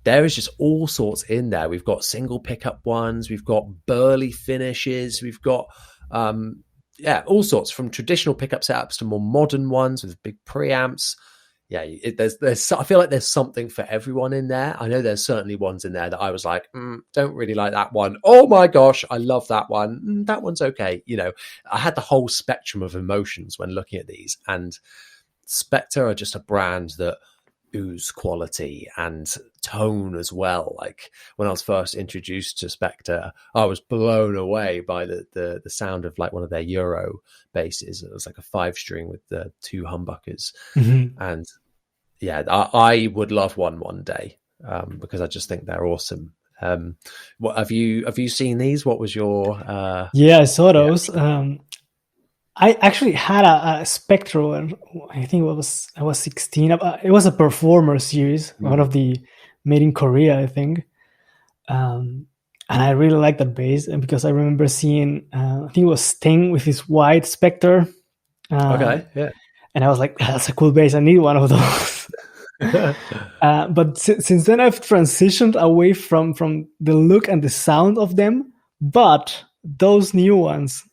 there is just all sorts in there. We've got single pickup ones, we've got burly finishes, we've got all sorts, from traditional pickup setups to more modern ones with big preamps. Yeah, there's I feel like there's something for everyone in there. I know there's certainly ones in there that I was like, don't really like that one. Oh my gosh, I love that one. That one's okay. I had the whole spectrum of emotions when looking at these. And Spectre are just a brand that ooze quality and tone as well. Like when I was first introduced to Spectre, I was blown away by the sound of like one of their Euro basses. It was like a 5-string with the 2 humbuckers. Mm-hmm. And yeah, I would love one day because I just think they're awesome. What have you seen these? What was your yeah, I saw those. I actually had a Spectro, and I think I was 16. It was a Performer series, one of the made in Korea, I think. And I really liked that bass, and because I remember seeing, I think it was Sting with his white Spectre. Okay, yeah. And I was like, that's a cool bass. I need one of those. But since then, I've transitioned away from the look and the sound of them. But those new ones,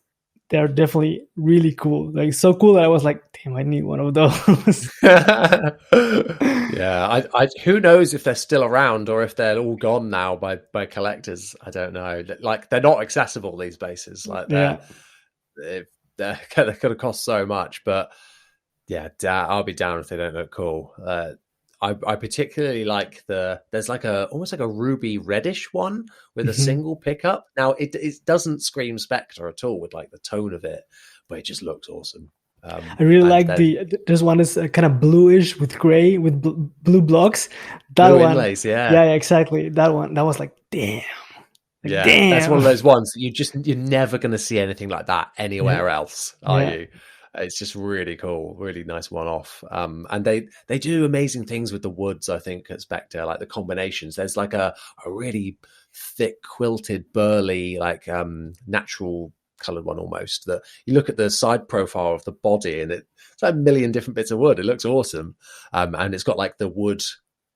they're definitely really cool. Like so cool that I was like, damn, I need one of those. Yeah, I who knows if they're still around or if they're all gone now by collectors. I don't know. Like they're not accessible, these basses. Like they're going to cost so much. But yeah, I'll be down if they don't look cool. I particularly like there's like almost like a ruby reddish one with a single pickup. Now it doesn't scream Spectre at all with like the tone of it, but it just looks awesome. I really like there's one that's kind of bluish with gray with blue blocks. That blue one, inlays, yeah, exactly. That one, that was like, damn. Yeah, damn. That's one of those ones that you're never going to see anything like that anywhere else, are you? It's just really cool, really nice one-off. And they do amazing things with the woods, I think, at Spectre, like the combinations. There's like a really thick, quilted, burly, like natural coloured one almost. That you look at the side profile of the body, and it's like a million different bits of wood. It looks awesome, and it's got like the wood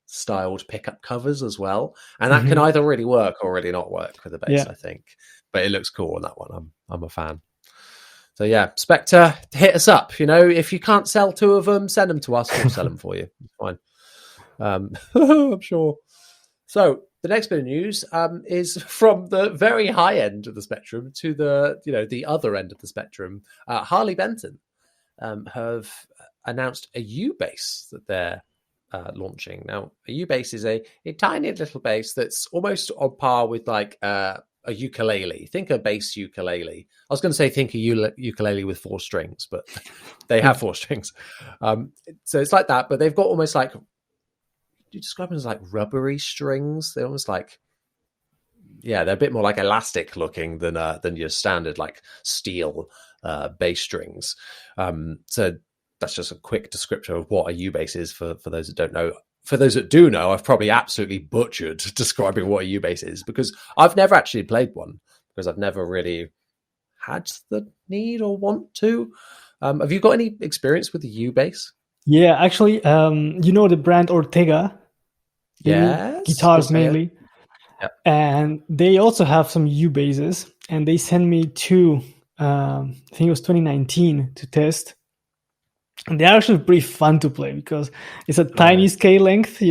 styled pickup covers as well, and that can either really work or really not work with the bass, I think. But it looks cool on that one. I'm a fan. So yeah, Spectre, hit us up. If you can't sell 2 of them, send them to us. We'll sell them for you. It's fine. I'm sure. So the next bit of news is from the very high end of the spectrum to the other end of the spectrum. Harley Benton have announced a U bass that they're launching. Now, a U bass is a tiny little bass that's almost on par with like a ukulele. Think a bass ukulele. I was going to say think a ukulele with 4 strings, but they have 4 strings. So it's like that, but they've got almost like, you describe them as like rubbery strings. They're almost like, they're a bit more like elastic looking than your standard like steel bass strings. So that's just a quick description of what a U bass is for those that don't know. For those that do know, I've probably absolutely butchered describing what a U bass is, because I've never actually played one, because I've never really had the need or want to. Have you got any experience with the U bass? Yeah, actually, the brand Ortega? Yes. Guitars Ortega. mainly. Yep. And they also have some U basses, and they sent me 2, I think it was 2019, to test. And they're actually pretty fun to play because it's a tiny scale length,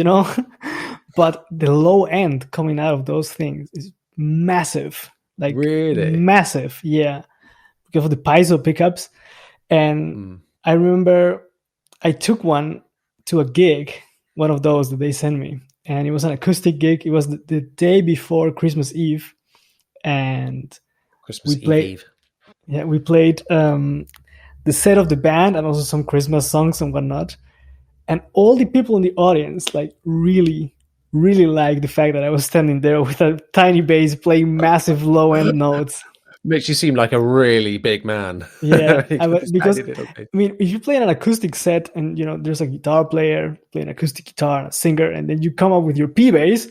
but the low end coming out of those things is massive. Like really massive. Yeah. Because of the piezo pickups. And I remember I took one to a gig, one of those that they sent me, and it was an acoustic gig. It was the day before Christmas Eve. And we played the set of the band and also some Christmas songs and whatnot. And all the people in the audience like really, really liked the fact that I was standing there with a tiny bass playing massive low end notes. Makes you seem like a really big man. Yeah, because if you play an acoustic set and there's a guitar player playing acoustic guitar and a singer, and then you come up with your P bass,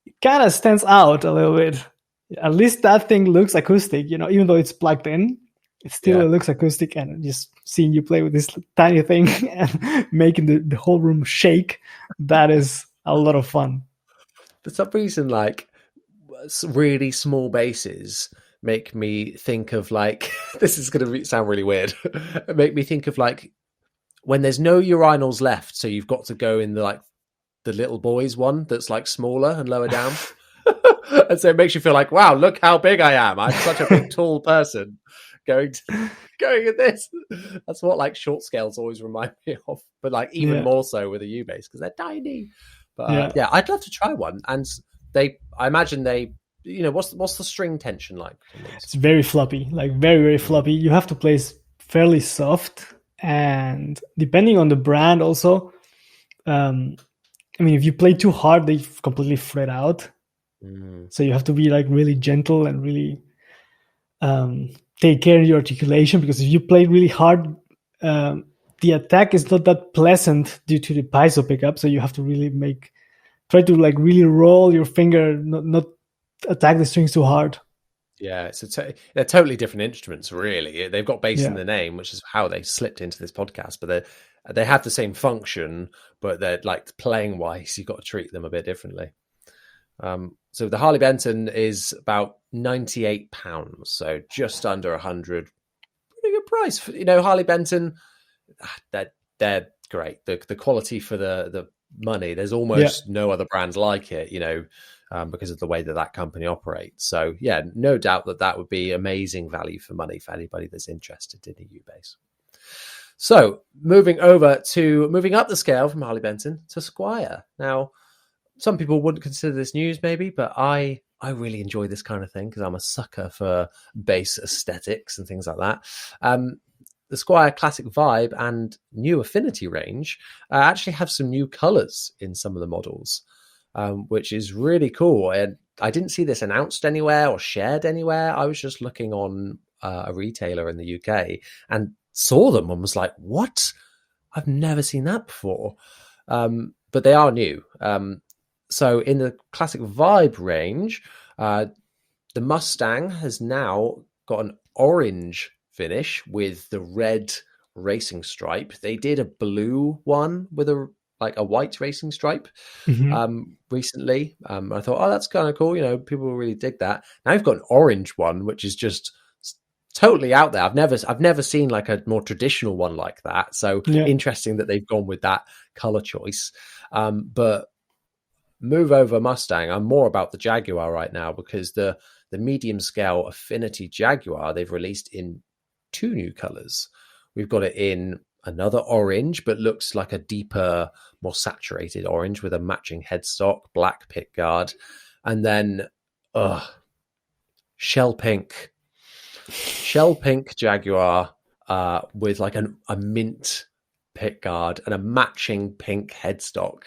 it kind of stands out a little bit. At least that thing looks acoustic, even though it's plugged in. It still looks acoustic, and just seeing you play with this tiny thing and making the whole room shake, that is a lot of fun. For some reason, like really small basses make me think of like, this is going to sound really weird, make me think of like when there's no urinals left, so you've got to go in the little boys one that's like smaller and lower down. And so it makes you feel like, wow, look how big I am. I'm such a big, tall person. Going at this. That's what like short scales always remind me of, but like even more so with a U bass because they're tiny. But I'd love to try one. And I imagine what's the string tension like? It's very floppy, like very, very floppy. You have to play fairly soft, and depending on the brand also, if you play too hard, they completely fret out. So you have to be like really gentle and really take care of your articulation, because if you play really hard, the attack is not that pleasant due to the piezo pickup. So you have to really try to like really roll your finger, not attack the strings too hard. Yeah, they're totally different instruments, really. They've got bass in the name, which is how they slipped into this podcast. But they have the same function, but they're like playing wise, you've got to treat them a bit differently. So the Harley Benton is about £98, so just under 100. Pretty good price. Harley Benton, they're great. The quality for the money, there's almost no other brand like it, because of the way that company operates. So yeah, no doubt that would be amazing value for money for anybody that's interested in a U bass. So moving up the scale from Harley Benton to Squier. Now, some people wouldn't consider this news maybe, but I really enjoy this kind of thing because I'm a sucker for bass aesthetics and things like that. The Squier Classic Vibe and new Affinity range actually have some new colors in some of the models, which is really cool. And I didn't see this announced anywhere or shared anywhere. I was just looking on a retailer in the UK and saw them and was like, what? I've never seen that before. But they are new. So in the Classic Vibe range, The Mustang has now got an orange finish with the red racing stripe. They did a blue one with a white racing stripe recently. I thought, oh, that's kind of cool. People will really dig that. Now you've got an orange one, which is just totally out there. I've never seen like a more traditional one like that. So interesting that they've gone with that color choice. But move over Mustang. I'm more about the Jaguar right now, because the medium scale Affinity Jaguar they've released in 2 new colors. We've got it in another orange, but looks like a deeper, more saturated orange with a matching headstock, black pickguard, and then shell pink Jaguar with like a mint pickguard and a matching pink headstock.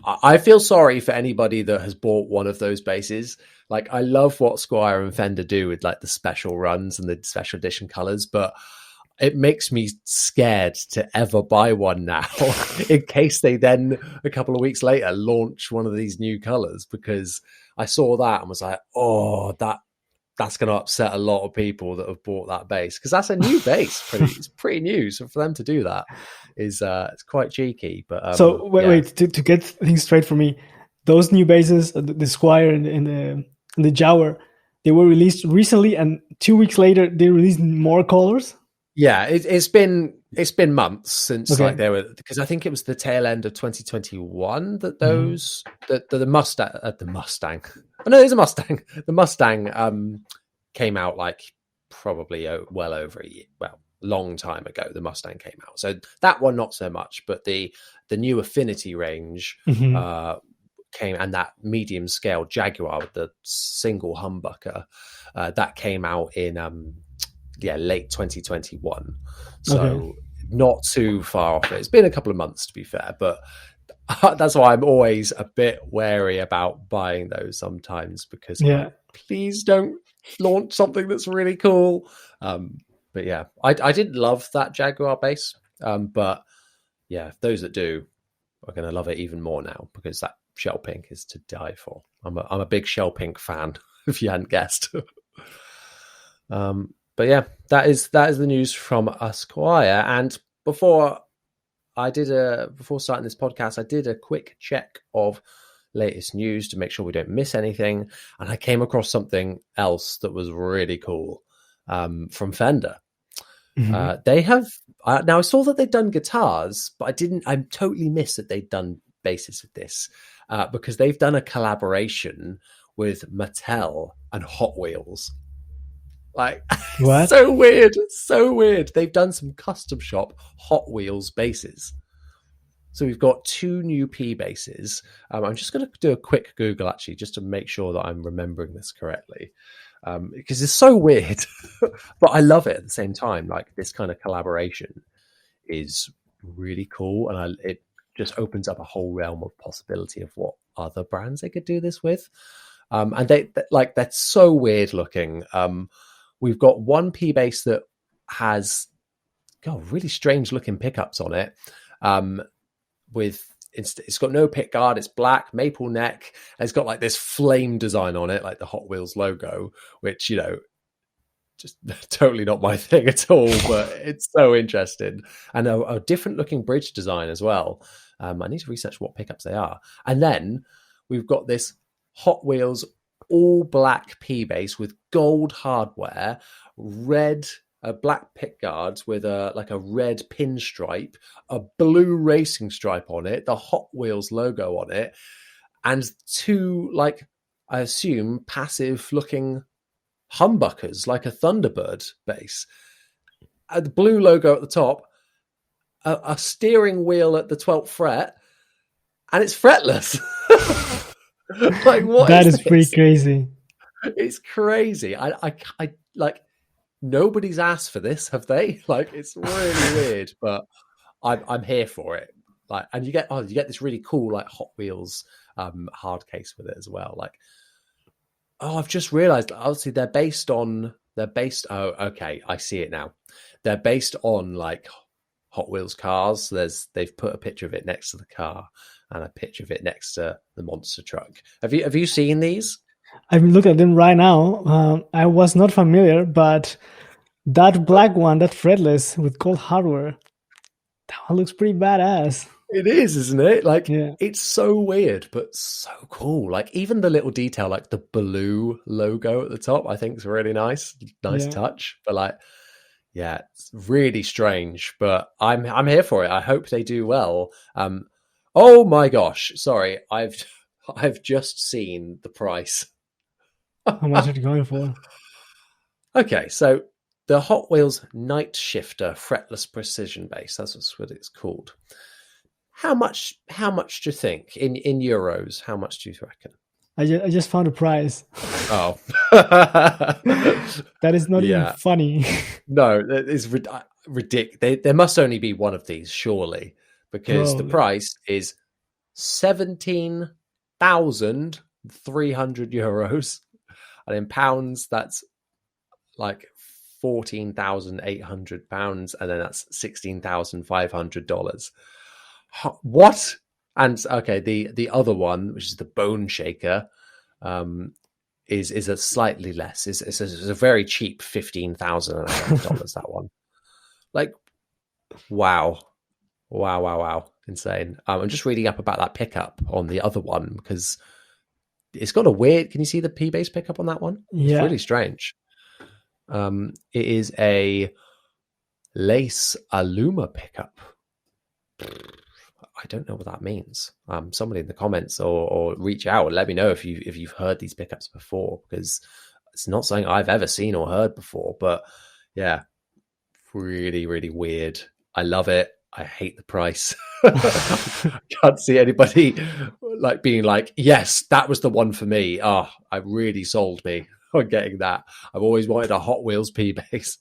I feel sorry for anybody that has bought one of those bases. Like, I love what Squier and Fender do with like the special runs and the special edition colors, but it makes me scared to ever buy one now in case they then a couple of weeks later launch one of these new colors, because I saw that and was like, oh, that's going to upset a lot of people that have bought that bass, because that's a new bass. It's pretty new. So for them to do that is it's quite cheeky. But so wait, to get things straight for me, those new basses, the Squier and the Jaguar, they were released recently, and 2 weeks later they released more colors. Yeah, it's been months since like they were, because I think it was the tail end of 2021 that those the Mustang. Oh no, there's a Mustang. The Mustang came out like probably well over a year. Well, long time ago. The Mustang came out, so that one not so much. But the new Affinity range came, and that medium scale Jaguar with the single humbucker that came out in late 2021, so not too far off it. It's been a couple of months, to be fair, but that's why I'm always a bit wary about buying those sometimes, because please don't launch something that's really cool. But yeah, I didn't love that Jaguar bass, but yeah, those that do are going to love it even more now, because that shell pink is to die for. I'm a big shell pink fan, if you hadn't guessed. But yeah, that is the news from Esquire. And before starting this podcast, I did a quick check of latest news to make sure we don't miss anything, and I came across something else that was really cool from Fender. They have now, I saw that they'd done guitars, but I totally missed that they'd done basses with this, because they've done a collaboration with Mattel and Hot Wheels. Like, what? so weird. They've done some custom shop Hot Wheels basses. So we've got 2 new P basses. I'm just going to do a quick Google, actually, just to make sure that I'm remembering this correctly, because it's so weird, but I love it at the same time. Like, this kind of collaboration is really cool, and it just opens up a whole realm of possibility of what other brands they could do this with. And that's so weird looking. We've got one P bass that has really strange looking pickups on it. It's got no pick guard. It's black, maple neck. And it's got like this flame design on it, like the Hot Wheels logo, which, just totally not my thing at all, but it's so interesting. And a different looking bridge design as well. I need to research what pickups they are. And then we've got this Hot Wheels all black P bass with gold hardware, red black pick guards with a red pinstripe, a blue racing stripe on it, the Hot Wheels logo on it, and 2, like, I assume passive looking humbuckers, like a Thunderbird bass. The blue logo at the top, a steering wheel at the 12th fret, and it's fretless. Like, what? That is pretty crazy. It's crazy. I like, nobody's asked for this, have they? Like, it's really weird, but I'm here for it. Like, and you get this really cool like Hot Wheels hard case with it as well. Like, I've just realized, obviously they're based. Oh, okay, I see it now. They're based on like Hot Wheels cars. So they've put a picture of it next to the car and a picture of it next to the monster truck. Have you seen these? I'm looking at them right now. I was not familiar, but that black one, that fretless with gold hardware, that one looks pretty badass. It is, isn't it? Like, Yeah. it's so weird, but so cool. Like, even the little detail, like the blue logo at the top, I think is really nice. Nice touch. But like, yeah, it's really strange. But I'm here for it. I hope they do well. Oh my gosh, sorry, I've just seen the price. How much are you going for? Okay, so the Hot Wheels Night Shifter Fretless Precision Bass. That's what it's called. How much do you think in euros? How much do you reckon? I just found a price. Oh, that is not even funny. No, that is ridiculous. There must only be one of these, surely, because the price is 17,300 euros, and in pounds that's like 14,800 pounds, and then that's $16,500. What? And okay, the other one, which is the Bone Shaker, is a slightly less. It's a very cheap $15,000 that one. Like, wow, insane. I'm just reading up about that pickup on the other one because it's got a weird. Can you see the P bass pickup on that one? Yeah, it's really strange. It is a lace Aluma pickup. I don't know what that means. Somebody in the comments or reach out and let me know if you've heard these pickups before, because it's not something I've ever seen or heard before. But yeah, really, really weird. I love it. I hate the price. Can't see anybody like being like, yes, that was the one for me. Oh, I really sold me on getting that. I've always wanted a Hot Wheels P bass.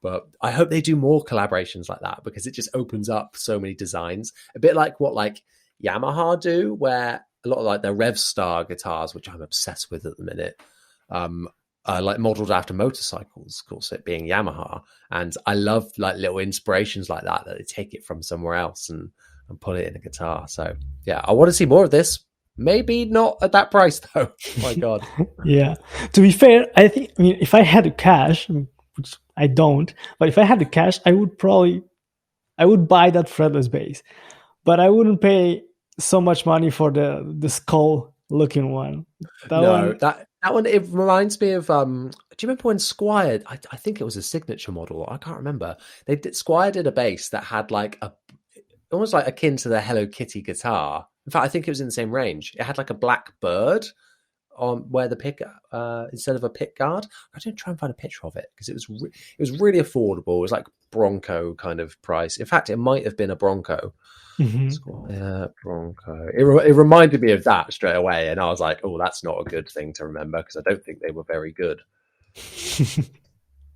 But I hope they do more collaborations like that, because it just opens up so many designs. A bit like what like Yamaha do, where a lot of like their Revstar guitars, which I'm obsessed with at the minute, like modeled after motorcycles, of course, it being Yamaha. And I love like little inspirations like that they take it from somewhere else and put it in a guitar. So yeah, I want to see more of this. Maybe not at that price though. Oh my God. Yeah. To be fair, I mean, if I had the cash, which I don't, but if I had the cash, I would buy that fretless bass, but I wouldn't pay so much money for the skull looking one. That one, it reminds me of, do you remember when Squier, I think it was a signature model, I can't remember. Squier did a bass that had like almost like akin to the Hello Kitty guitar. In fact, I think it was in the same range. It had like a black bird on where the pick instead of a pick guard. I didn't try and find a picture of it because it was really affordable. It was like Bronco kind of price. In fact, it might have been a Bronco. Mm-hmm. Bronco. It reminded me of that straight away, and I was like, "Oh, that's not a good thing to remember," because I don't think they were very good.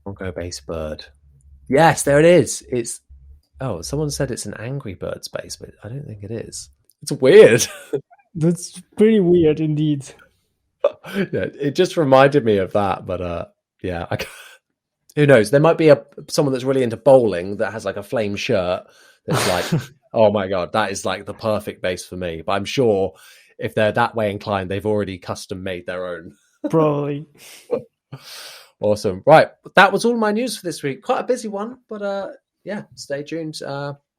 Bronco bass bird. Yes, there it is. It's someone said it's an Angry Birds bass, but I don't think it is. It's weird. That's pretty weird indeed. Yeah, it just reminded me of that, but yeah, who knows? There might be someone that's really into bowling that has like a flame shirt that's like, oh my God, that is like the perfect bass for me. But I'm sure if they're that way inclined, they've already custom made their own. Probably. Awesome. Right, that was all my news for this week. Quite a busy one, but yeah, stay tuned.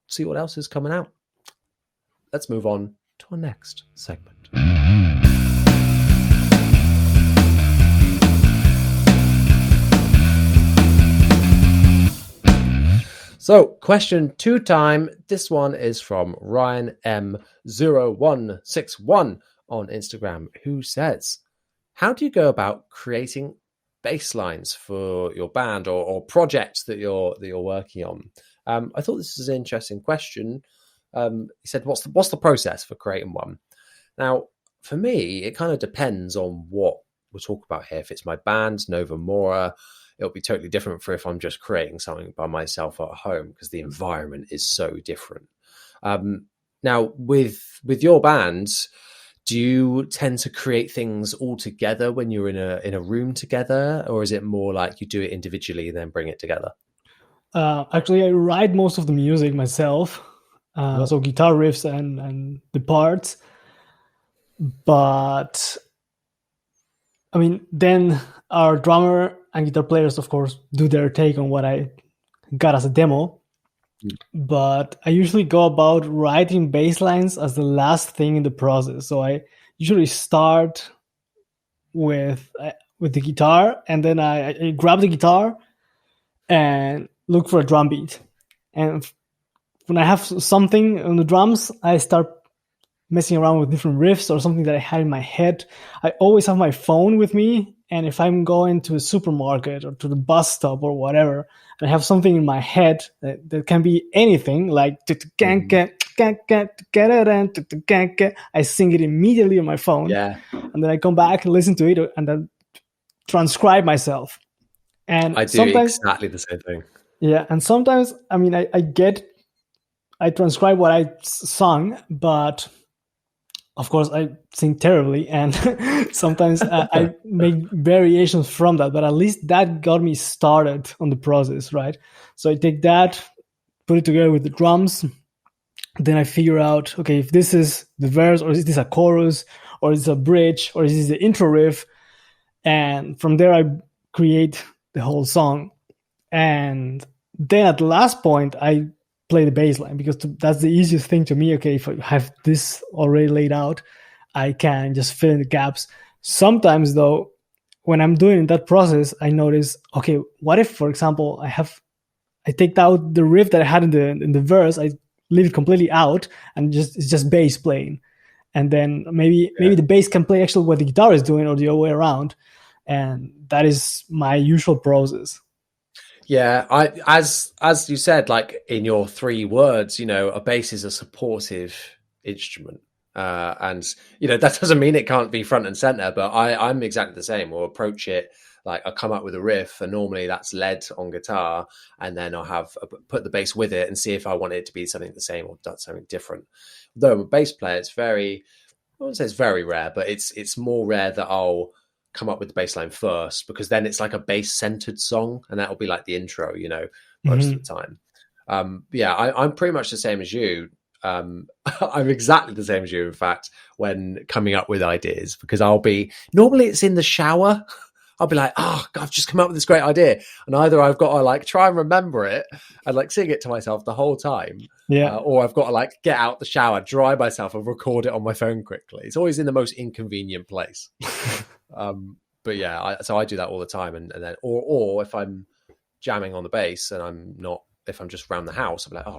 See what else is coming out. Let's move on to our next segment. So, question 2 time. This one is from Ryan M0161 on Instagram, who says, how do you go about creating bass lines for your band or projects that you're working on? I thought this was an interesting question. He said, what's the process for creating one? Now, for me, it kind of depends on what we'll talk about here. If it's my band, Nova Mora, it'll be totally different for if I'm just creating something by myself at home, because the environment is so different. Now, with your bands, do you tend to create things all together when you're in a room together, or is it more like you do it individually and then bring it together? Actually, I write most of the music myself, so guitar riffs and the parts. But I mean, then our drummer and guitar players, of course, do their take on what I got as a demo. But I usually go about writing bass lines as the last thing in the process. So I usually start with the guitar, and then I grab the guitar and look for a drum beat. And when I have something on the drums, I start messing around with different riffs or something that I had in my head. I always have my phone with me, and if I'm going to a supermarket or to the bus stop or whatever, and I have something in my head that can be anything, like I sing it immediately on my phone, and then I come back and listen to it and then transcribe myself. And I do exactly the same thing. Yeah, and sometimes, I mean, I transcribe what I sung, but of course I sing terribly, and sometimes I make variations from that, but at least that got me started on the process, right? So I take that, put it together with the drums, then I figure out, okay, if this is the verse, or is this a chorus, or is this a bridge, or is this the intro riff? And from there I create the whole song. And then at the last point, I play the bass line, because that's the easiest thing to me. Okay, if I have this already laid out, I can just fill in the gaps. Sometimes, though, when I'm doing that process, I notice, okay, what if, for example, I take out the riff that I had in the verse, I leave it completely out, and it's just bass playing, and then maybe the bass can play actually what the guitar is doing, or the other way around, and that is my usual process. Yeah, as you said, like in your 3 words, a bass is a supportive instrument, and that doesn't mean it can't be front and center. But I'm exactly the same. We'll approach it like I come up with a riff, and normally that's led on guitar, and then I'll put the bass with it and see if I want it to be something the same or something different. Though I'm a bass player, I wouldn't say it's very rare, but it's more rare that I'll come up with the bass line first, because then it's like a bass centered song, and that'll be like the intro, most of the time. I'm pretty much the same as you. I'm exactly the same as you, in fact, when coming up with ideas, because normally it's in the shower. I'll be like, I've just come up with this great idea, and either I've got to like try and remember it and like sing it to myself the whole time, or I've got to like get out the shower, dry myself, and record it on my phone quickly. It's always in the most inconvenient place. But yeah, so I do that all the time, and then or if I'm jamming on the bass and if I'm just around the house, I'm like, I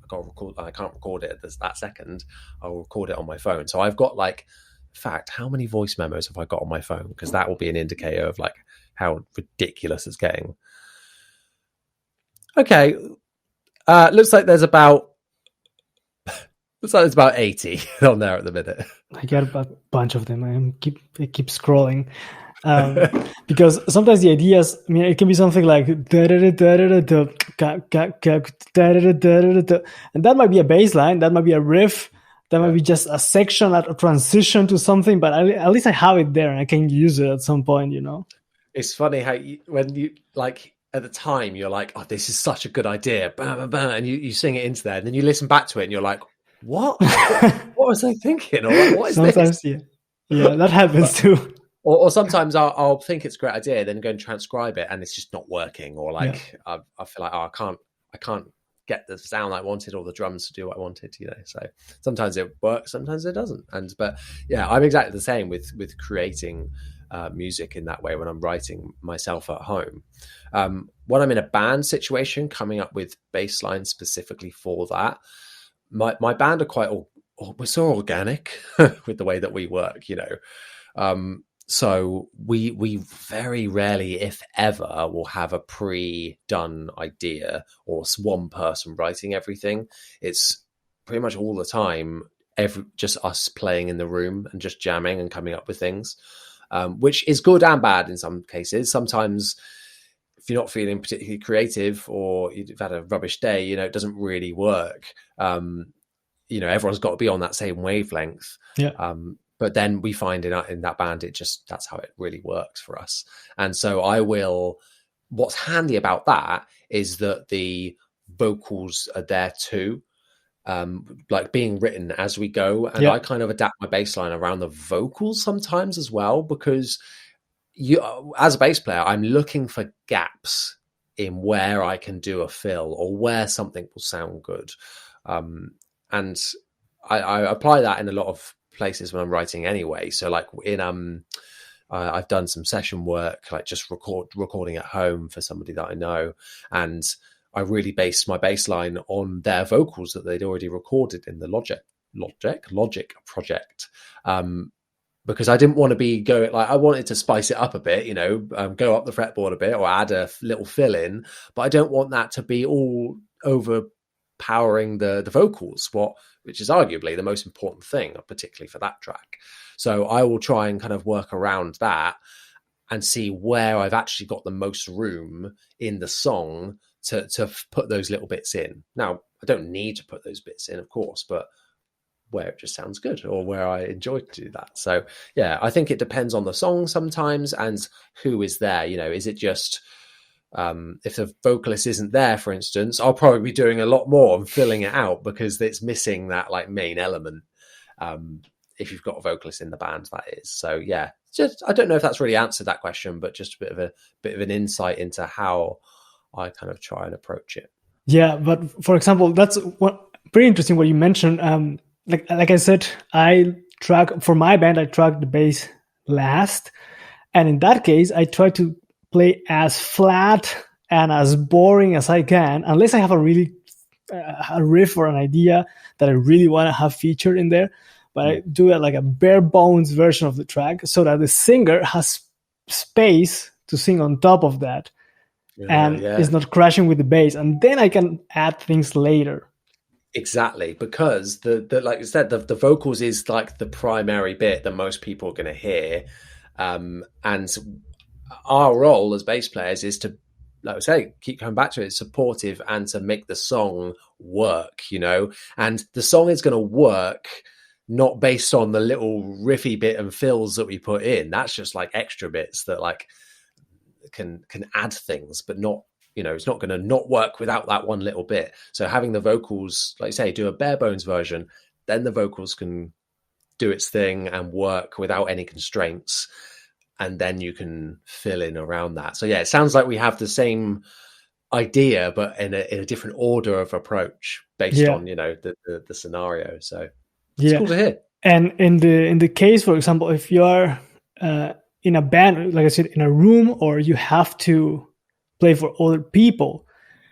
got to record. I can't record it at that second. I'll record it on my phone. So I've got like, in fact, how many voice memos have I got on my phone? Because that will be an indicator of like how ridiculous it's getting. Okay, looks like there's about 80 on there at the minute. I got a bunch of them. I keep scrolling, because sometimes the ideas, I mean, it can be something like, and that might be a bass line, that might be a riff, that might be just a section, a transition to something, but at least I have it there and I can use it at some point, It's funny how when you like at the time you're like, this is such a good idea, and you sing it into there, and then you listen back to it and you're like, what was I thinking? Or like, what is sometimes this? yeah, that happens too. Or sometimes I'll think it's a great idea, then go and transcribe it, and it's just not working. Or like I feel like I can't get the sound I wanted, or the drums to do what I wanted. So sometimes it works, sometimes it doesn't. But yeah, I'm exactly the same with creating music in that way when I'm writing myself at home. When I'm in a band situation, coming up with bass lines specifically for that. My band are we're so organic with the way that we work, so we very rarely, if ever, will have a pre-done idea or one person writing everything. It's pretty much all the time, just us playing in the room and just jamming and coming up with things, which is good and bad in some cases. Sometimes if you're not feeling particularly creative, or you've had a rubbish day, it doesn't really work. Everyone's got to be on that same wavelength. Yeah. But then we find in that band, that's how it really works for us. And so what's handy about that is that the vocals are there too, like being written as we go. And I kind of adapt my bass line around the vocals sometimes as well, because as a bass player, I'm looking for gaps in where I can do a fill or where something will sound good. And I apply that in a lot of places when I'm writing anyway. So like in I've done some session work, like just recording at home for somebody that I know, and I really based my bass line on their vocals that they'd already recorded in the Logic project, because I didn't want to be going, like, I wanted to spice it up a bit, go up the fretboard a bit or add a little fill in, but I don't want that to be all overpowering the vocals, which is arguably the most important thing, particularly for that track. So I will try and kind of work around that and see where I've actually got the most room in the song to put those little bits in. Now, I don't need to put those bits in, of course, but where it just sounds good or where I enjoy to do that. So yeah, I think it depends on the song sometimes and who is there. Is it just if the vocalist isn't there, for instance, I'll probably be doing a lot more and filling it out because it's missing that like main element. If you've got a vocalist in the band, that is. So yeah, just, I don't know if that's really answered that question, but just a bit of an insight into how I kind of try and approach it. Yeah, but for example, that's pretty interesting what you mentioned. Like I said, for my band, I track the bass last, and in that case, I try to play as flat and as boring as I can, unless I have a really a riff or an idea that I really want to have featured in there. But I do it like a bare bones version of the track so that the singer has space to sing on top of that, and is not crashing with the bass, and then I can add things later. Exactly, because the like you said, the vocals is like the primary bit that most people are going to hear, and our role as bass players is to, like I say, keep coming back to it, supportive and to make the song work, and the song is going to work not based on the little riffy bit and fills that we put in. That's just like extra bits that like can add things, but not, it's not going to not work without that one little bit. So having the vocals, like you say, do a bare bones version, then the vocals can do its thing and work without any constraints. And then you can fill in around that. So yeah, it sounds like we have the same idea, but in a different order of approach based on, the scenario. So it's cool to hear. And in the case, for example, if you are in a band, like I said, in a room, or you have to play for other people,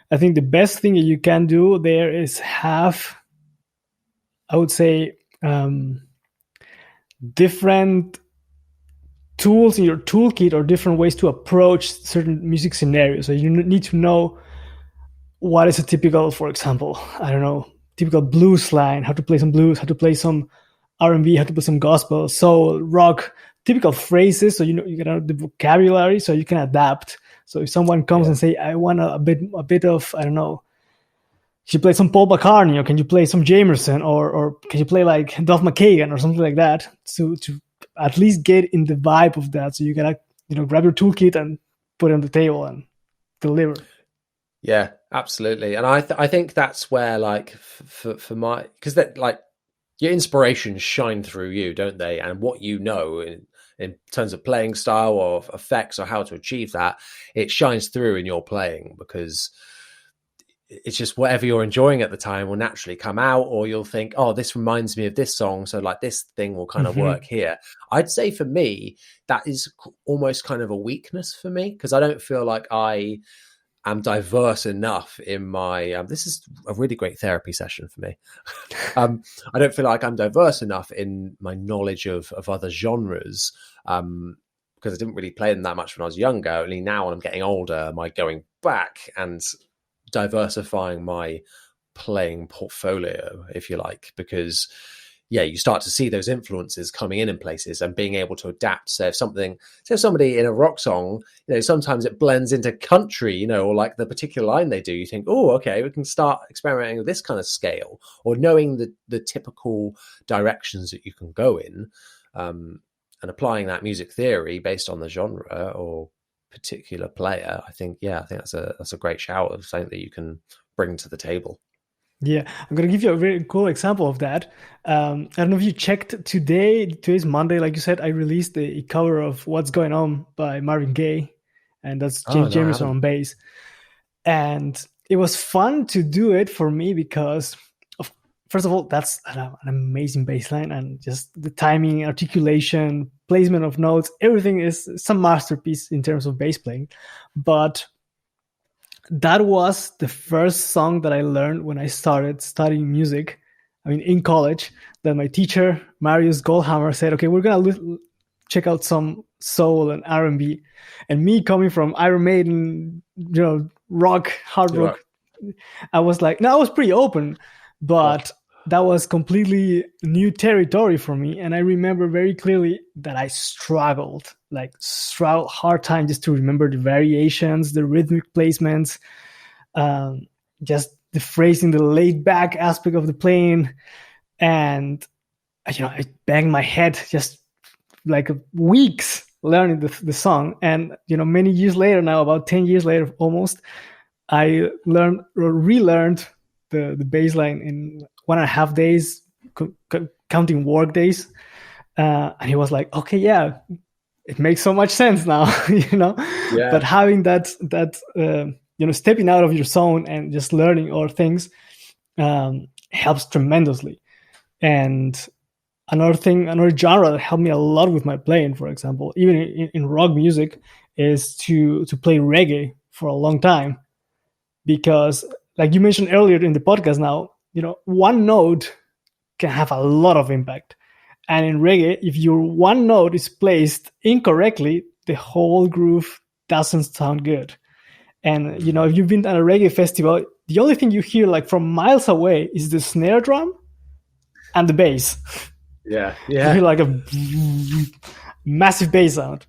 I think the best thing that you can do there is have, I would say, different tools in your toolkit or different ways to approach certain music scenarios. So you need to know what is a typical, for example, I don't know, typical blues line, how to play some blues, how to play some R&B, how to play some gospel, soul, rock, typical phrases. So you know the vocabulary, so you can adapt. So if someone comes and say, I want a bit of, I don't know, can you play some Paul McCartney, or can you play some Jamerson, or can you play like Duff McKagan or something like that, to at least get in the vibe of that. So you gotta, grab your toolkit and put it on the table and deliver. Yeah, absolutely. And I think that's where, like, for my, because that, like, your inspirations shine through you, don't they? And what in terms of playing style or effects or how to achieve that, it shines through in your playing, because it's just whatever you're enjoying at the time will naturally come out, or you'll think, oh, this reminds me of this song, so like this thing will kind of work here. I'd say for me, that is almost kind of a weakness for me, because I don't feel like I am diverse enough in my this is a really great therapy session for me. I don't feel like I'm diverse enough in my knowledge of other genres, because I didn't really play them that much when I was younger. Only now when I'm getting older am I going back and diversifying my playing portfolio, if you like, because you start to see those influences coming in places and being able to adapt. So if somebody in a rock song, sometimes it blends into country, or like the particular line they do, you think, oh, okay, we can start experimenting with this kind of scale, or knowing the typical directions that you can go in, and applying that music theory based on the genre or particular player. I think that's a great shout of something that you can bring to the table. Yeah, I'm gonna give you a very cool example of that. I don't know if you checked today. Today's Monday, like you said. I released a cover of "What's Going On" by Marvin Gaye, and that's Oh James no, I Jamerson haven't. on bass. And it was fun to do it for me because, first of all, that's an amazing bass line, and just the timing, articulation, placement of notes, everything is some masterpiece in terms of bass playing. But that was the first song that I learned when I started studying music. I mean, in college, that my teacher, Marius Goldhammer, said, okay, we're going to check out some soul and R&B. And me coming from Iron Maiden, rock, hard rock, I was like, no, I was pretty open, but that was completely new territory for me. And I remember very clearly that I struggled hard time just to remember the variations, the rhythmic placements, just the phrasing, the laid back aspect of the playing. And, I banged my head just like weeks learning the song. And, many years later now, about 10 years later, almost, I relearned the bass line in 1.5 days, counting work days. And he was like, okay, yeah, it makes so much sense now, Yeah. But having that stepping out of your zone and just learning other things helps tremendously. And another genre that helped me a lot with my playing, for example, even in rock music, is to play reggae for a long time. Because, like you mentioned earlier in the podcast now, one note can have a lot of impact. And in reggae, if your one note is placed incorrectly, the whole groove doesn't sound good. And, if you've been at a reggae festival, the only thing you hear like from miles away is the snare drum and the bass. Yeah. You hear like a massive bass sound.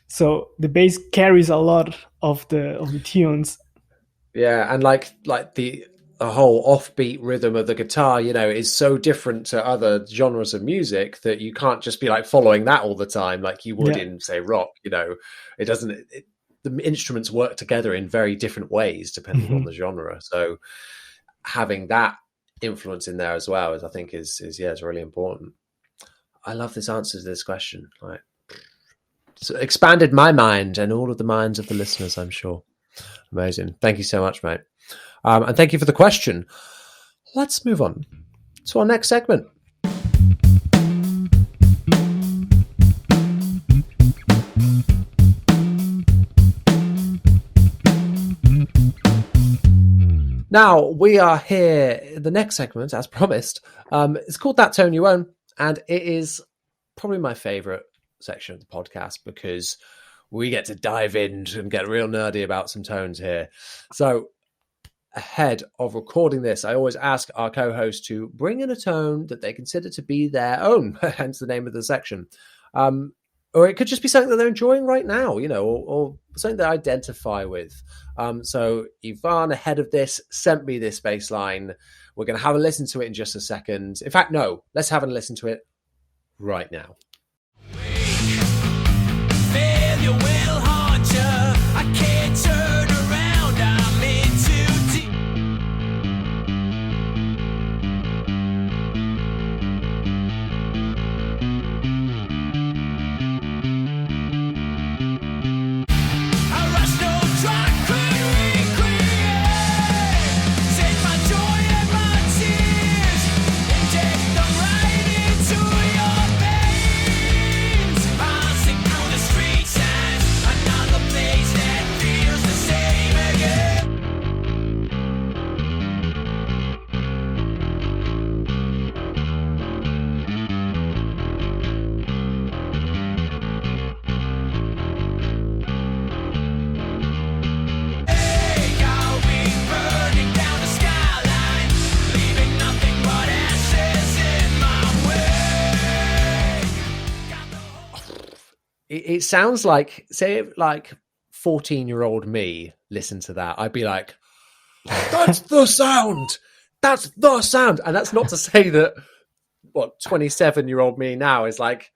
So the bass carries a lot of the tunes. Yeah, and like the whole offbeat rhythm of the guitar, is so different to other genres of music that you can't just be like following that all the time like you would in, say, rock. It doesn't. The instruments work together in very different ways depending on the genre. So having that influence in there as well I think is really important. I love this answer to this question. Like, it's expanded my mind and all of the minds of the listeners, I'm sure. Amazing. Thank you so much, mate. And thank you for the question. Let's move on to our next segment. Now, we are here in the next segment, as promised. It's called That Tone You Own, and it is probably my favorite section of the podcast because we get to dive in and get real nerdy about some tones here. So ahead of recording this, I always ask our co-host to bring in a tone that they consider to be their own, hence the name of the section. Or it could just be something that they're enjoying right now, or something they identify with. So Iván, ahead of this, sent me this bass line. We're going to have a listen to it in just a second. In fact, no, let's have a listen to it right now. Failure will haunt you. I can't turn around. I'm in too deep. I rush no track, recreate. Take my joy and my tears and take them right into your veins. I'll sing through the streets as another place that feels the same again. Hey, I'll be burning down the skyline, leaving nothing but ashes in my way. It sounds like, say, like 14-year-old me listen to that, I'd be like, that's the sound. That's the sound. And that's not to say that 27-year-old me now is like,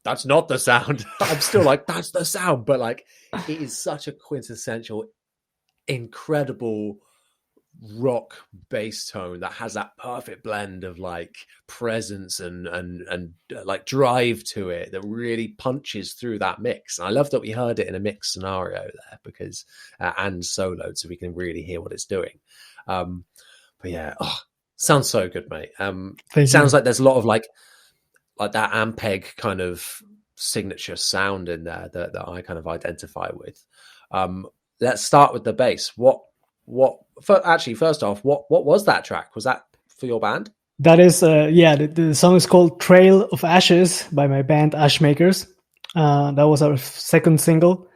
that's not the sound. I'm still like, that's the sound. But like, it is such a quintessential, incredible rock bass tone that has that perfect blend of like presence and like drive to it that really punches through that mix. And I love that we heard it in a mix scenario there because and soloed, so we can really hear what it's doing. But yeah, sounds so good, mate. Sounds like there's a lot of like that Ampeg kind of signature sound in there that I kind of identify with. Let's start with the bass. First off, what was that track? Was that for your band? That is, the song is called Trail of Ashes by my band Ashmakers. That was our second single.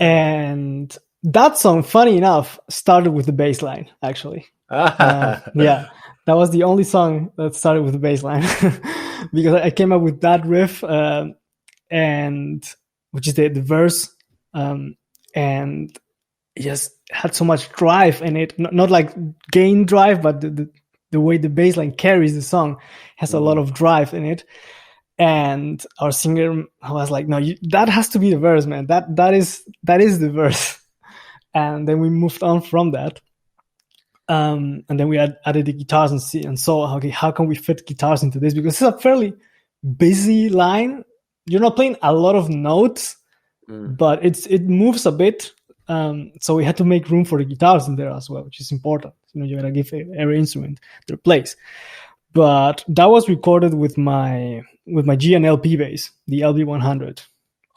And that song, funny enough, started with the bass line, actually. Yeah, that was the only song that started with the bass line because I came up with that riff, and which is the verse, and it just had so much drive in it. Not like gain drive, but the way the bass line carries the song has a lot of drive in it. And our singer was like, "No, that has to be the verse, man. That is the verse." And then we moved on from that. And then we added the guitars and saw, okay, how can we fit guitars into this? Because it's a fairly busy line. You're not playing a lot of notes, but it moves a bit. So we had to make room for the guitars in there as well, which is important. You gotta give every instrument their place. But that was recorded with my GNL bass, the LB100. I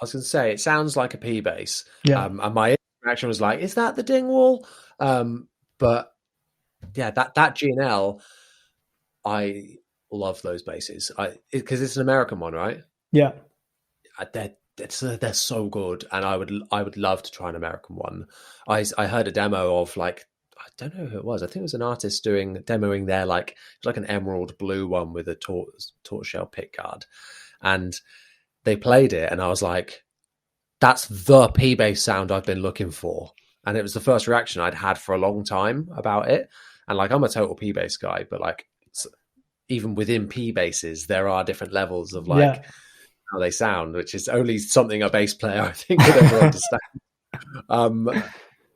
was going to say, it sounds like a P bass. Yeah. And my reaction was like, is that the Dingwall? But yeah, that GNL, I love those basses. Because it's an American one, right? Yeah. They're so good, and I would love to try an American one. I heard a demo of like, I don't know who it was. I think it was an artist demoing their like an emerald blue one with a tortoiseshell pickguard, and they played it, and I was like, that's the P bass sound I've been looking for. And it was the first reaction I'd had for a long time about it. And like, I'm a total P bass guy, but like even within P basses, there are different levels of like how they sound, which is only something a bass player I think would ever understand.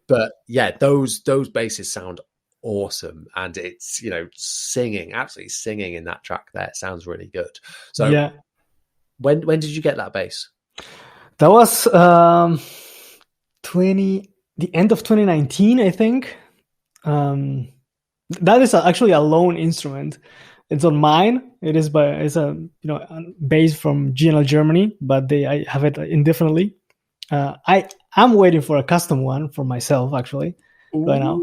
But yeah, those basses sound awesome, and it's absolutely singing in that track there. It sounds really good. So when did you get that bass? That was the end of 2019, I think. That is actually a loan instrument. It's on mine. It's a bass from GNL Germany, but I have it indefinitely. I'm waiting for a custom one for myself, actually, right now.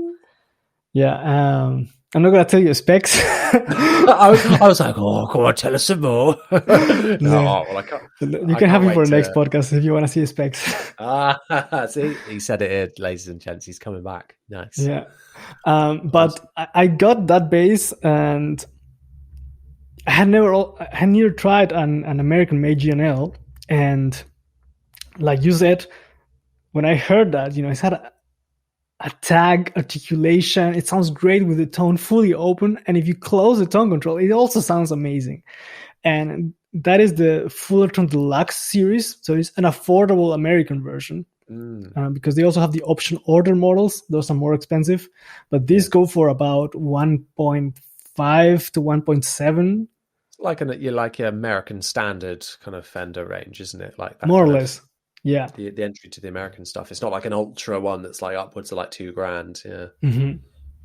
Yeah, I'm not gonna tell you the specs. I was like, oh, come on, tell us some more. No, well, I can't. You can have him for the next podcast if you want to see the specs. See, he said it here, ladies and gents. He's coming back. Nice. Yeah, but I got that bass, and I had never tried an American-made GNL, and like you said, when I heard that, it's had a tag articulation. It sounds great with the tone fully open, and if you close the tone control, it also sounds amazing. And that is the Fullerton Deluxe series, so it's an affordable American version, because they also have the option order models. Those are more expensive, but these go for about 1.5 to 1.7. Like your American standard kind of Fender range, isn't it? Like that, more or less. Yeah, the entry to the American stuff. It's not like an ultra one that's like upwards of like $2,000. Yeah,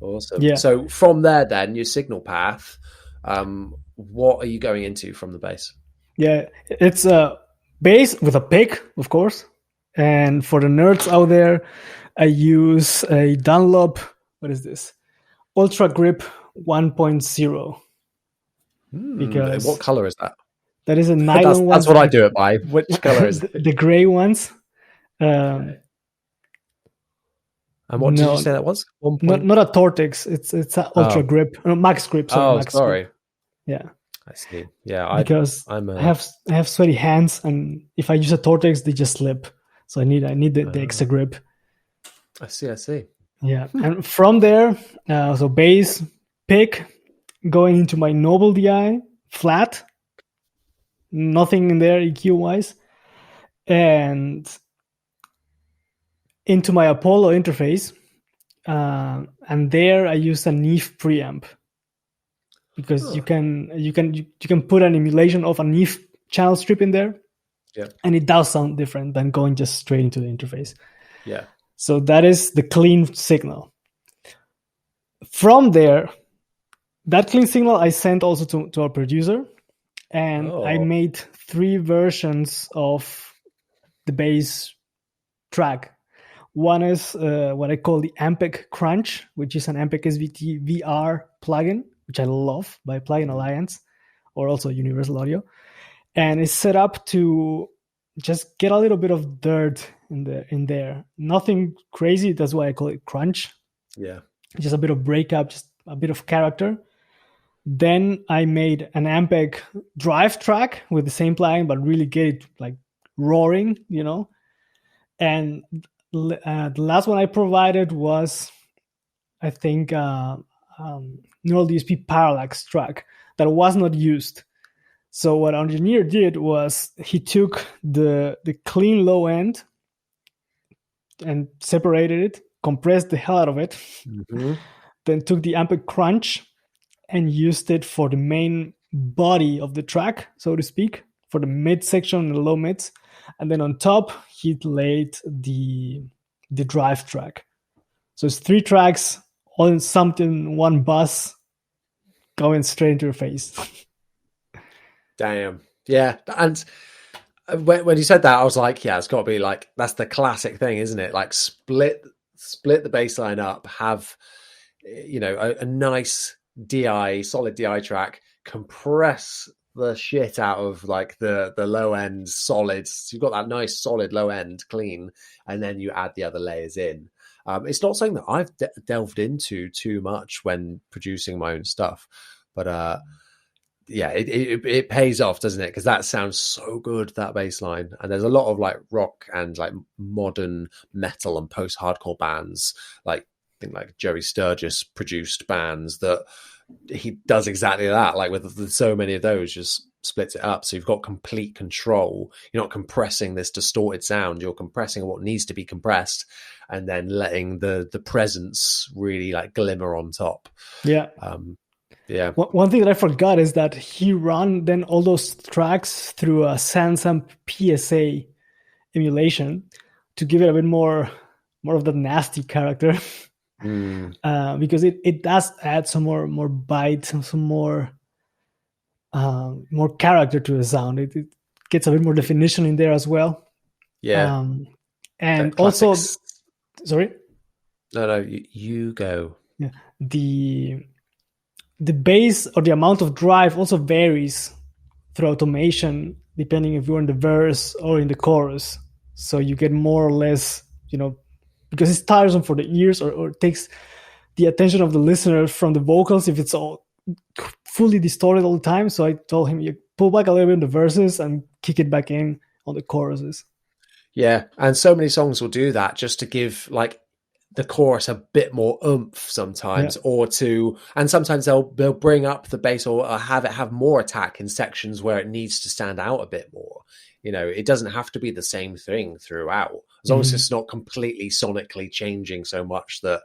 awesome. Yeah. So from there, then your signal path. What are you going into from the bass? Yeah, it's a bass with a pick, of course. And for the nerds out there, I use a Dunlop. What is this? Ultra Grip 1.0. Because what color is that? That is a nylon one. That's what I do it by. Which color is it? The gray ones. Okay. And what did you say that was? Not a Tortex. It's an Ultra Grip. No, Max Grip. Sorry, Max sorry. Grip. Yeah. I see. Yeah, because I have sweaty hands, and if I use a Tortex, they just slip. So I need the extra grip. I see. Yeah, and from there, so bass, pick, going into my Noble DI, flat. Nothing in there EQ wise, and into my Apollo interface, and there I use a Neve preamp because you can put an emulation of a Neve channel strip in there, and it does sound different than going just straight into the interface. Yeah. So that is the clean signal. From there, that clean signal I sent also to our producer, and I made 3 versions of the bass track. One is what I call the Ampeg Crunch, which is an Ampeg SVT VR plugin, which I love, by Plugin Alliance, or also Universal Audio. And it's set up to just get a little bit of dirt in there. Nothing crazy. That's why I call it crunch. Yeah. Just a bit of breakup, just a bit of character. Then I made an Ampeg drive track with the same plugin, but really get it like roaring, And the last one I provided was, I think, Neural DSP parallax track that was not used. So what our engineer did was he took the clean low end and separated it, compressed the hell out of it, then took the Ampeg Crunch and used it for the main body of the track, so to speak, for the mid section and the low mids. And then on top, he laid the drive track. So it's 3 tracks, all in something, one bus, going straight into your face. Damn. Yeah. And when you said that, I was like, yeah, it's got to be like, that's the classic thing, isn't it? Like split the bass line up, have, a nice solid DI track, compress the shit out of like the low end solids. So you've got that nice solid low end clean, and then you add the other layers in. It's not something that I've delved into too much when producing my own stuff, but yeah, it pays off, doesn't it? Because that sounds so good, that bass line. And there's a lot of like rock and like modern metal and post-hardcore bands, like I think like Joey Sturgis produced bands that he does exactly that. Like with so many of those, just splits it up. So you've got complete control. You're not compressing this distorted sound. You're compressing what needs to be compressed, and then letting the presence really like glimmer on top. Yeah. Yeah. One thing that I forgot is that he ran then all those tracks through a Sansamp PSA emulation to give it a bit more of the nasty character. Because it does add some more bite, some more character to the sound. It gets a bit more definition in there as well. Yeah. And also, sorry? No, you go. Yeah. The bass or the amount of drive also varies through automation, depending if you're in the verse or in the chorus. So you get more or less, because it's tiresome for the ears or takes the attention of the listener from the vocals if it's all fully distorted all the time. So I told him, you pull back a little bit in the verses and kick it back in on the choruses. Yeah, and so many songs will do that just to give like the chorus a bit more oomph sometimes, and sometimes they'll bring up the bass or have it have more attack in sections where it needs to stand out a bit more. It doesn't have to be the same thing throughout, as long as it's not completely sonically changing so much that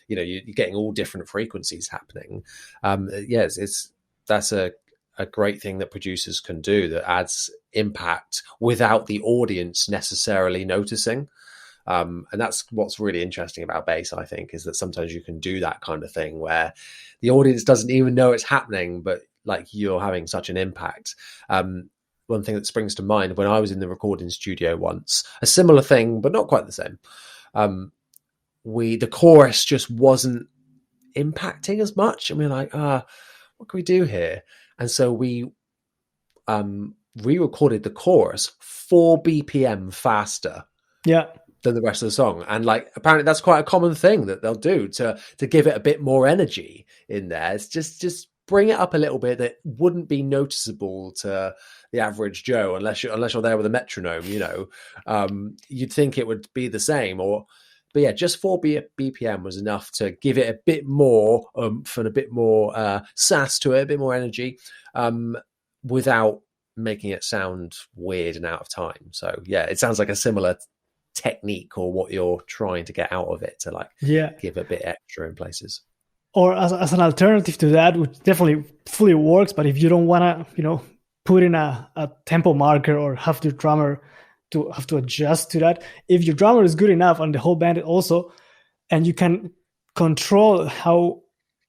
you're getting all different frequencies happening. That's a great thing that producers can do that adds impact without the audience necessarily noticing. And that's what's really interesting about bass, I think, is that sometimes you can do that kind of thing where the audience doesn't even know it's happening, but like you're having such an impact. One thing that springs to mind, when I was in the recording studio once, a similar thing, but not quite the same. The chorus just wasn't impacting as much. And we were like, what can we do here? And so we re-recorded the chorus 4 BPM faster. Yeah. Than the rest of the song. And like apparently that's quite a common thing that they'll do to give it a bit more energy in there. It's just bring it up a little bit that wouldn't be noticeable to the average Joe unless you're there with a metronome, you'd think it would be the same. But yeah, just 4 BPM was enough to give it a bit more oomph and a bit more sass to it, a bit more energy, without making it sound weird and out of time. So yeah, it sounds like a similar technique or what you're trying to get out of it to like give a bit extra in places. Or as an alternative to that, which definitely fully works, but if you don't want to, put in a tempo marker or have the drummer to have to adjust to that, if your drummer is good enough and the whole band also, and you can control how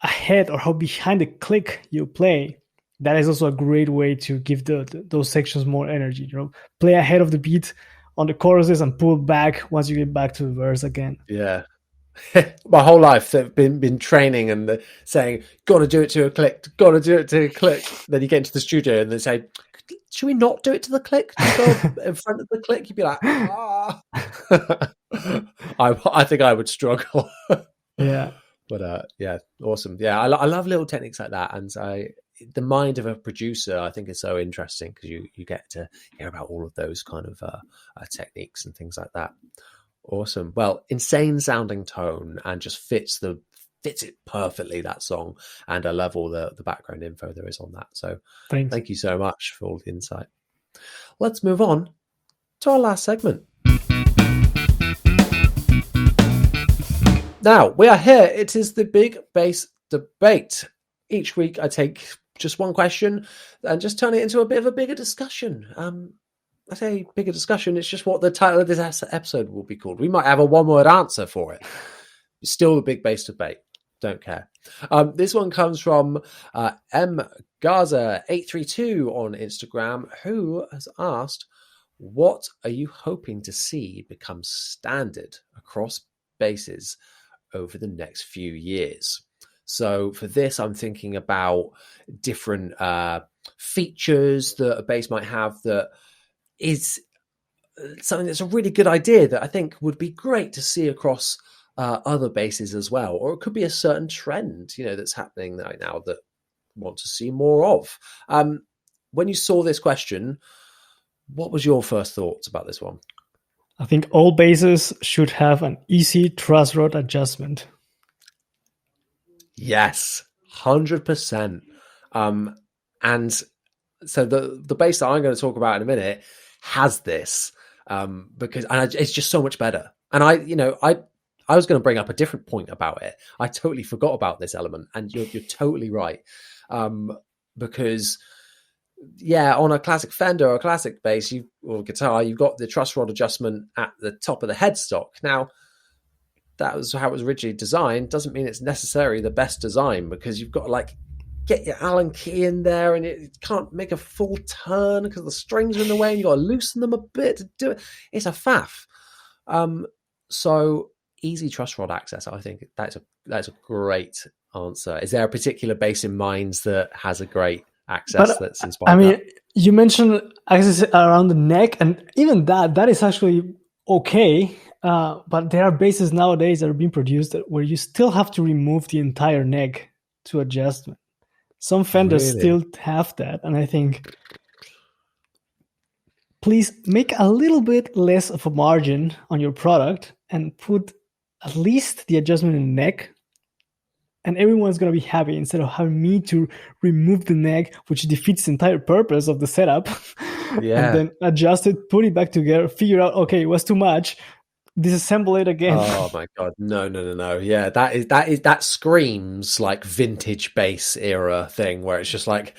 ahead or how behind the click you play, that is also a great way to give those sections more energy. Play ahead of the beat on the choruses and pull back once you get back to the verse again. Yeah. My whole life I've been training and saying, got to do it to a click, got to do it to a click. Then you get into the studio and they say, should we not do it to the click? Just go in front of the click. You'd be like, ah. I think I would struggle. Yeah. But awesome. Yeah, I love little techniques like that. And the mind of a producer, I think, is so interesting because you get to hear about all of those kind of techniques and things like that. Awesome. Well, insane sounding tone and just fits it perfectly, that song. And I love all the background info there is on that. So thank you so much for all the insight. Let's move on to our last segment. Now, we are here. It is the Big Bass Debate. Each week I take just one question and just turn it into a bit of a bigger discussion. I say bigger discussion, it's just what the title of this episode will be called. We might have a one-word answer for it. It's still the Big Bass Debate. Don't care. This one comes from M. Garza 832 on Instagram, who has asked, what are you hoping to see become standard across basses over the next few years? So for this, I'm thinking about different features that a bass might have that is something that's a really good idea that I think would be great to see across other basses as well. Or it could be a certain trend, that's happening right now that I want to see more of. When you saw this question, what was your first thoughts about this one? I think all basses should have an easy truss rod adjustment. Yes, 100%. And so the bass that I'm going to talk about in a minute has this because it's just so much better. And I was going to bring up a different point about it. I totally forgot about this element, and you're totally right. Because on a classic Fender or a classic bass or guitar, you've got the truss rod adjustment at the top of the headstock. Now, that was how it was originally designed. Doesn't mean it's necessarily the best design because you've got to get your Allen key in there and it can't make a full turn because the strings are in the way and you've got to loosen them a bit to do it. It's a faff. So easy truss rod access, I think that's a great answer. Is there a particular bass in mind that has a great access that's inspired? I mean, you mentioned access around the neck, and even that is actually okay. But there are basses nowadays that are being produced where you still have to remove the entire neck to adjustment. Some Fenders still have that, and I think please make a little bit less of a margin on your product and put at least the adjustment in the neck, and everyone's going to be happy instead of having me to remove the neck, which defeats the entire purpose of the setup. Yeah. And then adjust it, put it back together, figure out, okay, it was too much, disassemble it again. Oh my god, no. Yeah, that screams like vintage bass era thing where it's just like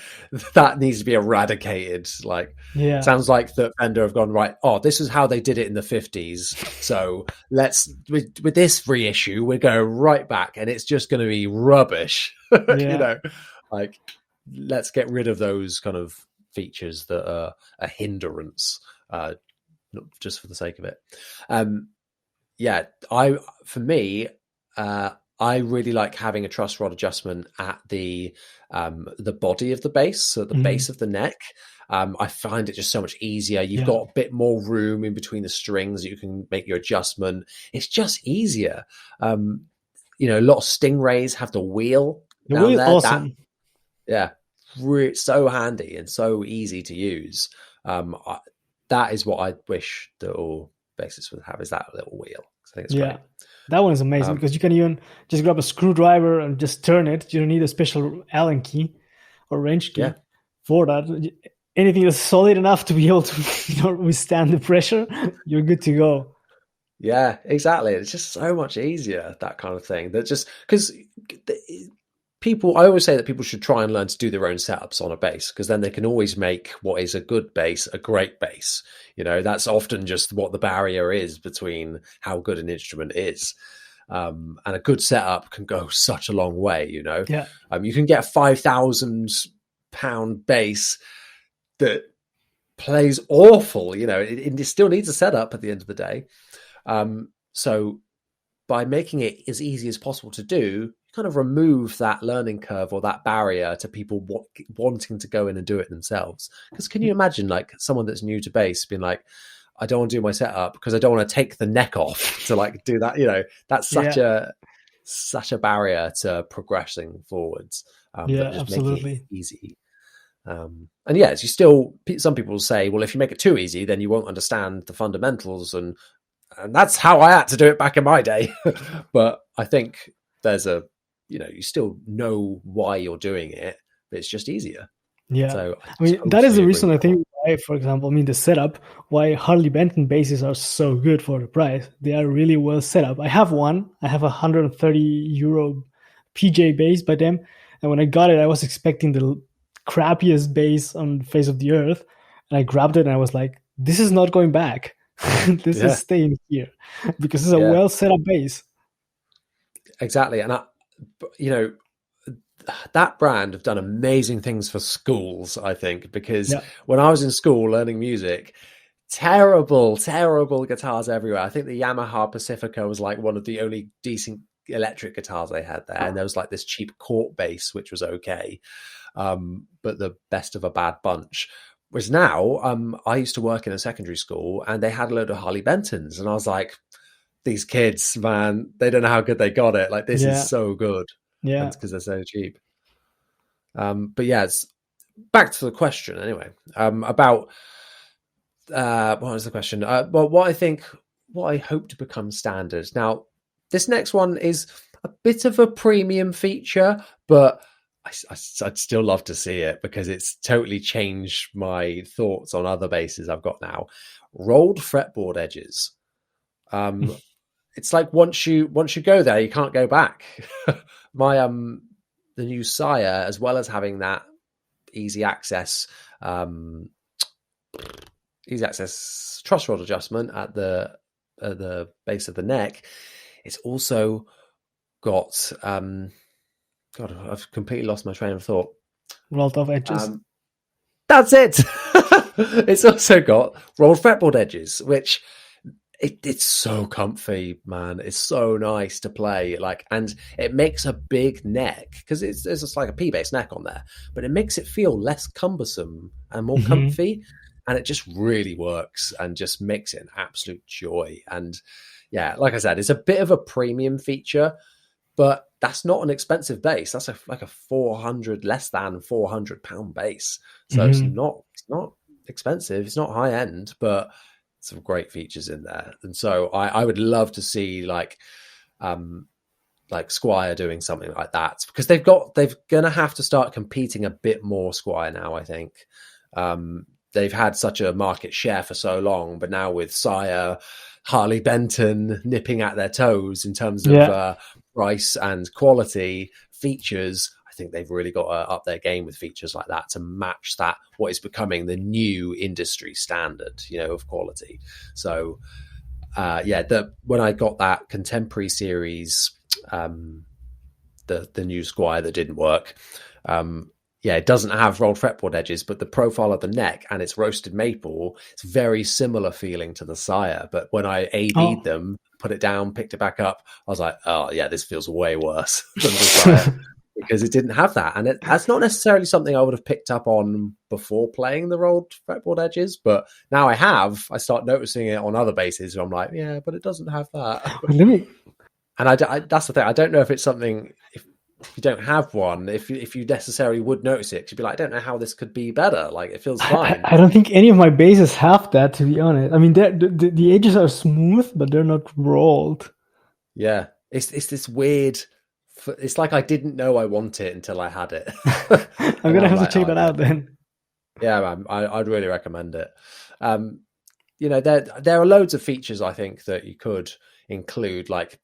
that needs to be eradicated. Sounds like the Fender have gone, right, this is how they did it in the 50s, so let's with this reissue we're going right back and it's just going to be rubbish. Let's get rid of those kind of features that are a hindrance, just for the sake of it. I really like having a truss rod adjustment at the body of the bass, so the base of the neck. I find it just so much easier. You've got a bit more room in between the strings that you can make your adjustment. It's just easier. A lot of Stingrays have the wheel down there. Awesome. It's so handy and so easy to use. That is what I wish that all basses would have, is that little wheel. I think it's great. That one is amazing because you can even just grab a screwdriver and just turn it. You don't need a special Allen key or wrench key for that. Anything that's solid enough to be able to withstand the pressure, you're good to go. Yeah, exactly. It's just so much easier, that kind of thing. That just because people, I always say that people should try and learn to do their own setups on a bass, because then they can always make what is a good bass a great bass. That's often just what the barrier is between how good an instrument is. And a good setup can go such a long way. Yeah. You can get a £5,000 bass that plays awful. It still needs a setup at the end of the day. So by making it as easy as possible to do, kind of remove that learning curve or that barrier to people wanting to go in and do it themselves. Because can you imagine like someone that's new to bass being like, I don't want to do my setup because I don't want to take the neck off to like do that. That's such a barrier to progressing forwards. Yeah, absolutely. Making it easy. And yes, some people say, well, if you make it too easy, then you won't understand the fundamentals. And that's how I had to do it back in my day. But I think there's you still know why you're doing it, but it's just easier. Yeah. So that is the reason I think why, for example, the setup, why Harley Benton basses are so good for the price. They are really well set up. I have one. I have a €130 PJ bass by them. And when I got it, I was expecting the crappiest bass on the face of the earth. And I grabbed it and I was like, this is not going back. This is staying here because it's a well set up bass. Exactly. And that brand have done amazing things for schools, I think, because when I was in school learning music, terrible guitars everywhere. I think the Yamaha Pacifica was like one of the only decent electric guitars they had there. And there was like this cheap court bass, which was okay. But the best of a bad bunch. Whereas now, I used to work in a secondary school and they had a load of Harley Bentons. And I was like, these kids, man, they don't know how good they got it. Like, this is so good. Yeah. Because they're so cheap. But yeah, it's back to the question anyway, about, what was the question? Well, what I hope to become standard. Now, this next one is a bit of a premium feature, but I'd still love to see it because it's totally changed my thoughts on other basses I've got now. Rolled fretboard edges. It's like once you go there, you can't go back. The new Sire, as well as having that easy access truss rod adjustment at the base of the neck, it's also got God, I've completely lost my train of thought. Rolled off edges. That's it. It's also got rolled fretboard edges, which it's so comfy, man. It's so nice to play. And it makes a big neck because it's just like a P-bass neck on there, but it makes it feel less cumbersome and more comfy. And it just really works and just makes it an absolute joy. And yeah, like I said, it's a bit of a premium feature, but that's not an expensive bass. That's like a less than £400 bass. So it's not expensive. It's not high end, but some great features in there. And so I would love to see like Squier doing something like that, because they're going to have to start competing a bit more, Squier, now, I think. They've had such a market share for so long, but now with Sire, Harley Benton nipping at their toes in terms of price and quality features, I think they've really got to up their game with features like that to match that, what is becoming the new industry standard, of quality. So, when I got that Contemporary series, the new Squier that didn't work, it doesn't have rolled fretboard edges, but the profile of the neck and its roasted maple, it's very similar feeling to the Sire. But when I AB'd them, put it down, picked it back up, I was like, oh yeah, this feels way worse than the Sire because it didn't have that. And that's not necessarily something I would have picked up on before playing the rolled fretboard edges, but now I start noticing it on other basses where I'm like, yeah, but it doesn't have that. And that's the thing. I don't know if it's something, if you don't have one, if you necessarily would notice it, because you'd be like, I don't know how this could be better. Like, it feels fine. I don't think any of my basses have that, to be honest. I mean, the edges are smooth, but they're not rolled. Yeah, it's this weird. It's like I didn't know I want it until I had it. I'm gonna have to check that out then. Yeah, man, I'd really recommend it. there are loads of features I think that you could include, like,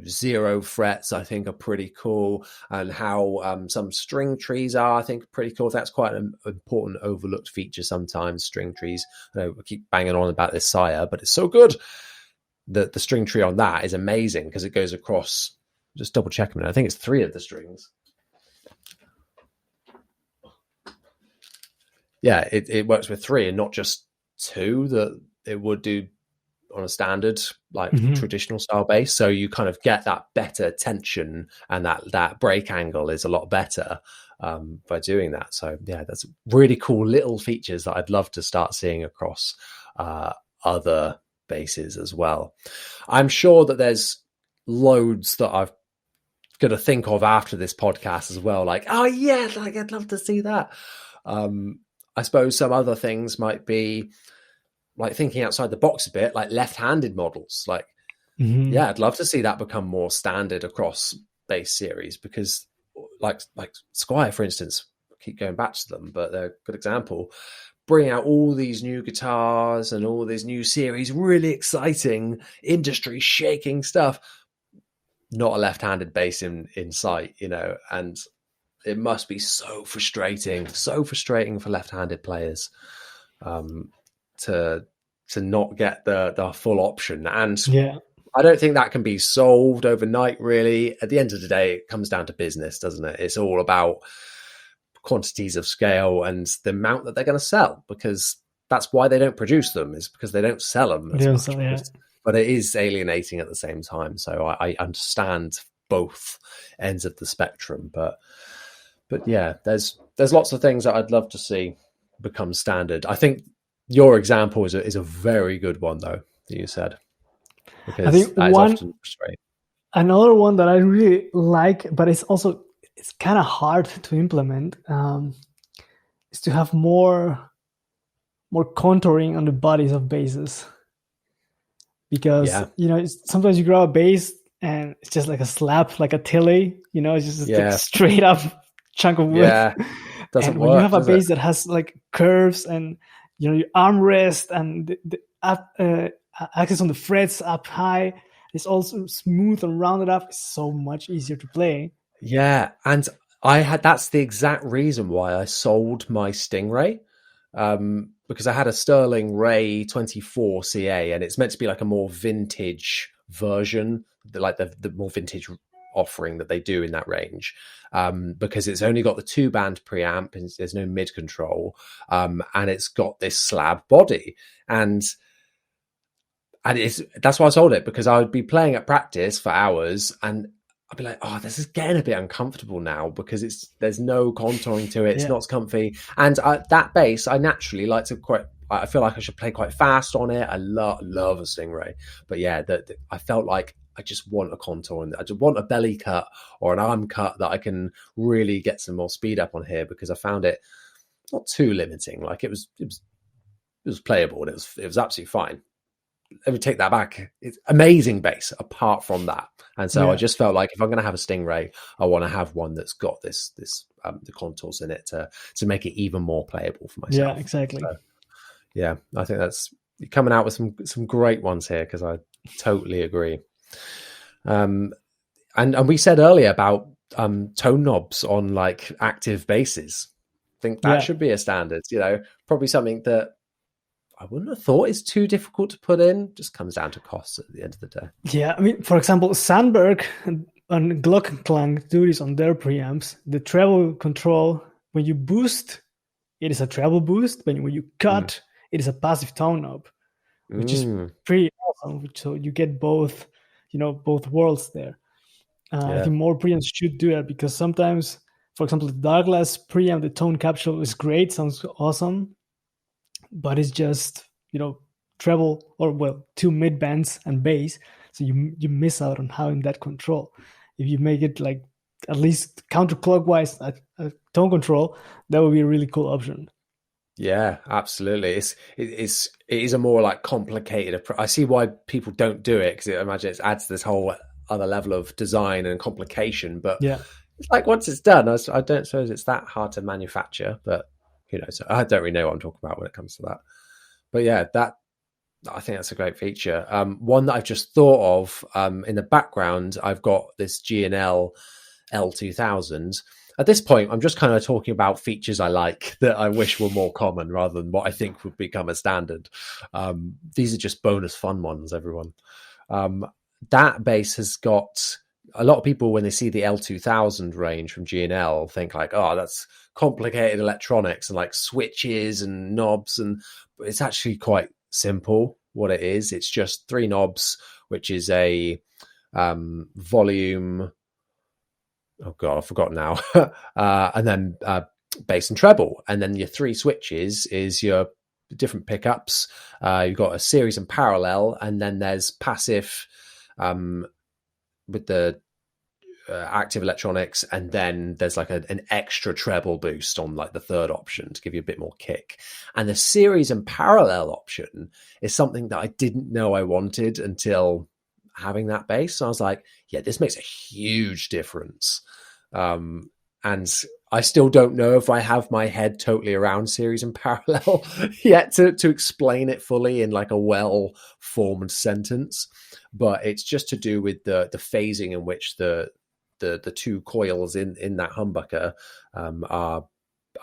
0 frets I think are pretty cool, and how some string trees are, I think, pretty cool. That's quite an important overlooked feature sometimes, string trees. I keep banging on about this sire, but it's so good. The string tree on that is amazing because it goes across, just double check a minute, I think it's 3 of the strings. Yeah, it works with 3 and not just 2 that it would do on a standard, like traditional style bass. So you kind of get that better tension, and that break angle is a lot better by doing that. So yeah, that's really cool little features that I'd love to start seeing across other basses as well. I'm sure that there's loads that I've going to think of after this podcast as well. Like, oh yeah, like I'd love to see that. I suppose some other things might be like thinking outside the box a bit, like left-handed models. Like, yeah, I'd love to see that become more standard across bass series, because like Squire, for instance, I keep going back to them, but they're a good example. Bring out all these new guitars and all these new series, really exciting, industry shaking stuff. Not a left-handed bass in sight, and it must be so frustrating for left-handed players to not get the full option. And I don't think that can be solved overnight, really. At the end of the day, it comes down to business, doesn't it? It's all about quantities of scale and the amount that they're going to sell, because that's why they don't produce them, is because they don't sell them as much. But it is alienating at the same time. So I understand both ends of the spectrum, but yeah, there's lots of things that I'd love to see become standard. I think your example is a very good one, though, that you said, because I think that is often frustrating. Another one that I really like, but it's kind of hard to implement, is to have more contouring on the bodies of basses. Because sometimes you grab a bass and it's just like a slap, like a Tilly, it's just like straight up chunk of wood. Yeah, and when you have a bass that has like curves and your armrest and the axis on the frets up high, it's also smooth and rounded up. It's so much easier to play. Yeah, and that's the exact reason why I sold my Stingray. Because I had a Sterling Ray 24 CA, and it's meant to be like a more vintage version, like the more vintage offering that they do in that range, because it's only got the 2-band preamp and there's no mid control, and it's got this slab body, and that's why I sold it, because I would be playing at practice for hours and I'd be like, oh, this is getting a bit uncomfortable now, because there's no contouring to it. It's not as comfy. And that bass, I naturally like to I feel like I should play quite fast on it. I love a Stingray. But yeah, I felt like I just want a contour, and I just want a belly cut or an arm cut that I can really get some more speed up on here, because I found it not too limiting. Like it was playable, and it was absolutely fine. Let me take that back. It's amazing bass apart from that. And so I just felt like if I'm going to have a Stingray, I want to have one that's got this the contours in it to make it even more playable for myself. Yeah, exactly. So, yeah, I think you're coming out with some great ones here, because I totally agree. And we said earlier about tone knobs on like active basses. I think that should be a standard. Probably something that I wouldn't have thought is too difficult to put in. Just comes down to costs at the end of the day. Yeah, I mean, for example, Sandberg and Glockenklang do this on their preamps. The treble control, when you boost, it is a treble boost. But when you cut, it is a passive tone knob, which is pretty awesome. So you get both worlds there. I think more preamps should do that, because sometimes, for example, the Douglas preamp, the tone capsule is great, sounds awesome. But it's just, treble or 2 mid bands and bass. So you miss out on having that control. If you make it like at least counterclockwise a tone control, that would be a really cool option. Yeah, absolutely. It is a more like complicated. I see why people don't do it, because I imagine it adds this whole other level of design and complication. But it's like once it's done, I don't suppose it's that hard to manufacture. But so I don't really know what I'm talking about when it comes to that. But yeah, I think that's a great feature. One that I've just thought of in the background, I've got this G&L L2000. At this point, I'm just kind of talking about features I like that I wish were more common rather than what I think would become a standard. These are just bonus fun ones, everyone. That bass has got a lot of people when they see the L2000 range from G&L think like, oh, that's complicated electronics and like switches and knobs, and but it's actually quite simple. What it is, it's just 3 knobs, which is a volume. Oh god, I've forgotten now. And then bass and treble, and then your 3 switches is your different pickups. You've got a series and parallel, and then there's passive with the active electronics, and then there's like an extra treble boost on like the third option to give you a bit more kick. And the series and parallel option is something that I didn't know I wanted until having that bass. So I was like, yeah, this makes a huge difference. And I still don't know if I have my head totally around series and parallel yet to explain it fully in like a well-formed sentence. But it's just to do with the phasing in which the 2 coils in that humbucker are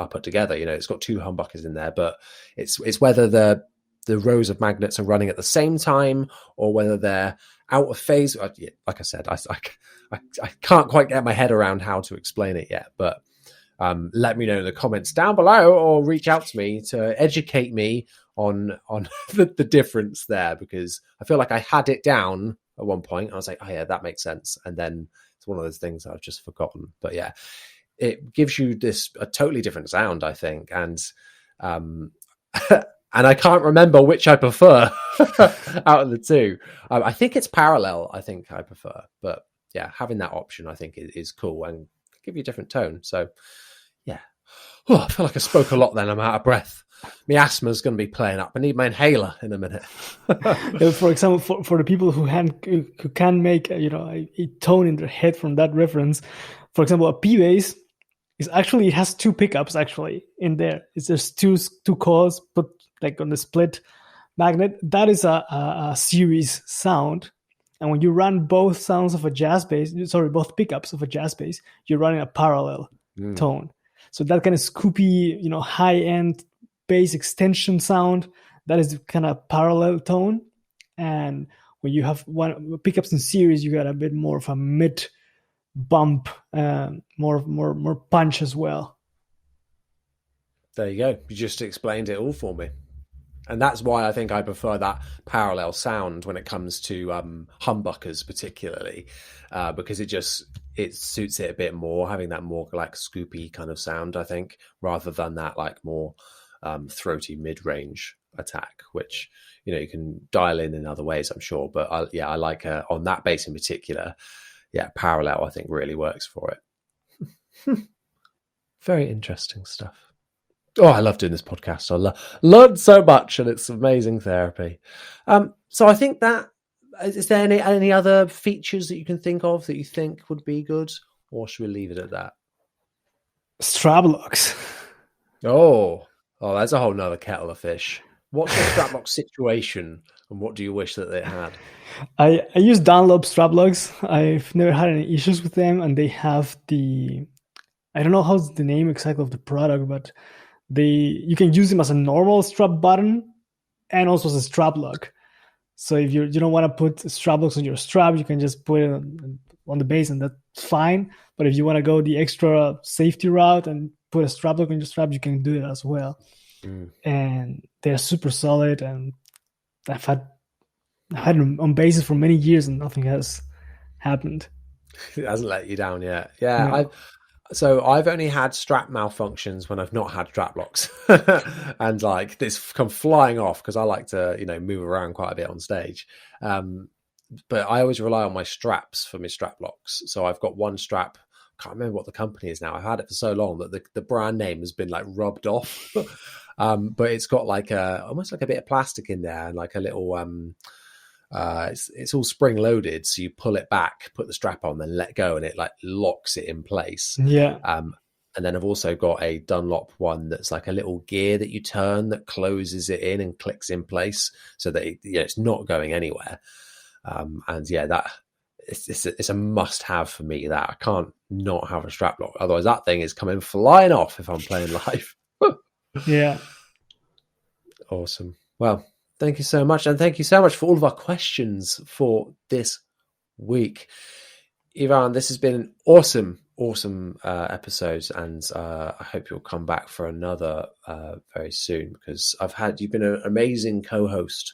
put together. You know, it's got 2 humbuckers in there, but it's whether the rows of magnets are running at the same time or whether they're out of phase. Like I said, I can't quite get my head around how to explain it yet, but let me know in the comments down below or reach out to me to educate me on the difference there, because I feel like I had it down at one point. I was like, oh yeah, that makes sense. And then it's one of those things I've just forgotten. But yeah, it gives you a totally different sound, I think. And and I can't remember which I prefer out of the 2. I think it's parallel. I think I prefer, but yeah, having that option I think is cool and give you a different tone. So yeah, I feel like I spoke a lot then. I'm out of breath. My asthma's going to be playing up. I need my inhaler in a minute. For example, for the people who can make a tone in their head from that reference, for example, a P bass it has 2 pickups actually in there. It's just two coils put like on the split magnet. That is a series sound. And when you run both sounds of a jazz bass, both pickups of a jazz bass, you're running a parallel tone. So that kind of scoopy, high-end bass extension sound, that is kind of parallel tone. And when you have pickups in series, you got a bit more of a mid bump, more punch as well. There you go. You just explained it all for me. And that's why I think I prefer that parallel sound when it comes to humbuckers particularly, because it suits it a bit more, having that more like scoopy kind of sound, I think, rather than that like more throaty mid-range attack, which, you can dial in other ways, I'm sure. But I like on that bass in particular, parallel I think really works for it. Very interesting stuff. Oh, I love doing this podcast. I learned so much, and it's amazing therapy. So I think that is there any other features that you can think of that you think would be good, or should we leave it at that? Strap locks. Oh, that's a whole nother kettle of fish. What's the strap lock situation, and what do you wish that they had? I use Dunlop strap locks. I've never had any issues with them, and they have I don't know how's the name exactly of the product, but you can use them as a normal strap button and also as a strap lock. So if you don't want to put strap locks on your strap, you can just put it on the base and that's fine. But if you want to go the extra safety route and put a strap lock on your strap, you can do it as well. And they're super solid, and I've had them on bases for many years and nothing has happened. It hasn't let you down yet. Yeah. So I've only had strap malfunctions when I've not had strap locks, and like this come flying off because I like to, move around quite a bit on stage. But I always rely on my straps for my strap locks. So I've got one strap. I can't remember what the company is now. I've had it for so long that the brand name has been like rubbed off. But it's got like almost like a bit of plastic in there and like a little it's all spring loaded, so you pull it back, put the strap on, then let go, and it like locks it in place. And And then I've also got a Dunlop one that's like a little gear that you turn that closes it in and clicks in place so that it's not going anywhere. And yeah, that it's a must-have for me. That I can't not have a strap lock, otherwise that thing is coming flying off if I'm playing live. Yeah, awesome. Well, thank you so much, and thank you so much for all of our questions for this week. Iván, this has been an awesome episode, and I hope you'll come back for another very soon, because you've been an amazing co-host,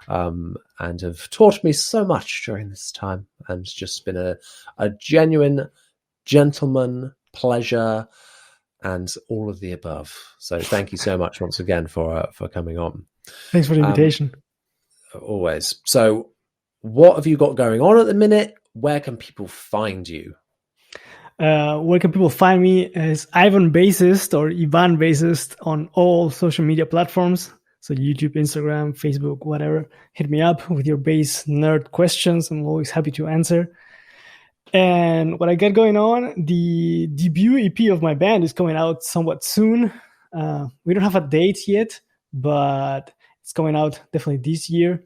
and have taught me so much during this time, and it's just been a genuine gentleman pleasure and all of the above. So thank you so much once again for coming on. Thanks for the invitation. Always. So what have you got going on at the minute? Where can people find you? Where can people find me as Iván Bassist or Iván Bassist on all social media platforms. So YouTube, Instagram, Facebook, whatever. Hit me up with your bass nerd questions. I'm always happy to answer. And what I got going on, the debut EP of my band is coming out somewhat soon. We don't have a date yet, but it's coming out definitely this year.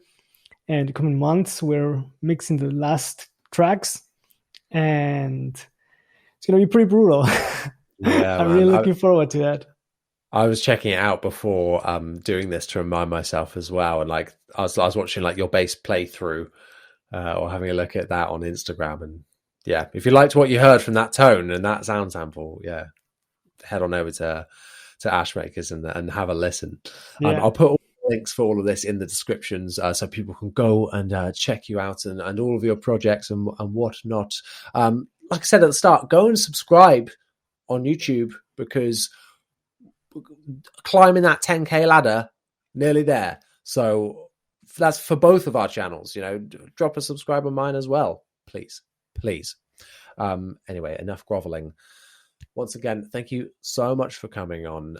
And the coming months, we're mixing the last tracks, and it's going to be pretty brutal. Yeah, I'm really looking forward to that. I was checking it out before doing this to remind myself as well. And like I was watching like your bass playthrough or having a look at that on Instagram. And yeah, if you liked what you heard from that tone and that sound sample, yeah, head on over to Ashmakers and have a listen. Yeah. I'll put all the links for all of this in the descriptions so people can go and check you out and all of your projects and whatnot. Like I said at the start, go and subscribe on YouTube, because climbing that 10K ladder, nearly there. So that's for both of our channels. Drop a subscribe on mine as well, please. Anyway, enough groveling. Once again, thank you so much for coming on.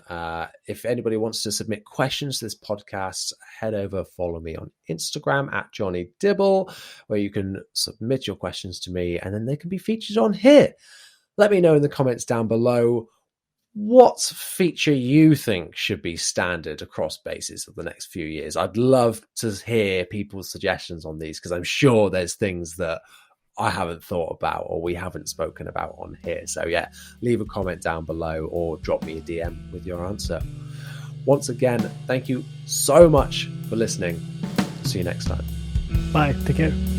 If anybody wants to submit questions to this podcast, head over, follow me on Instagram at Jonny Dibble, where you can submit your questions to me and then they can be featured on here. Let me know in the comments down below what feature you think should be standard across basses for the next few years. I'd love to hear people's suggestions on these, because I'm sure there's things that I haven't thought about or we haven't spoken about on here. So yeah, leave a comment down below or drop me a DM with your answer. Once again, thank you so much for listening. See you next time. Bye. Take care.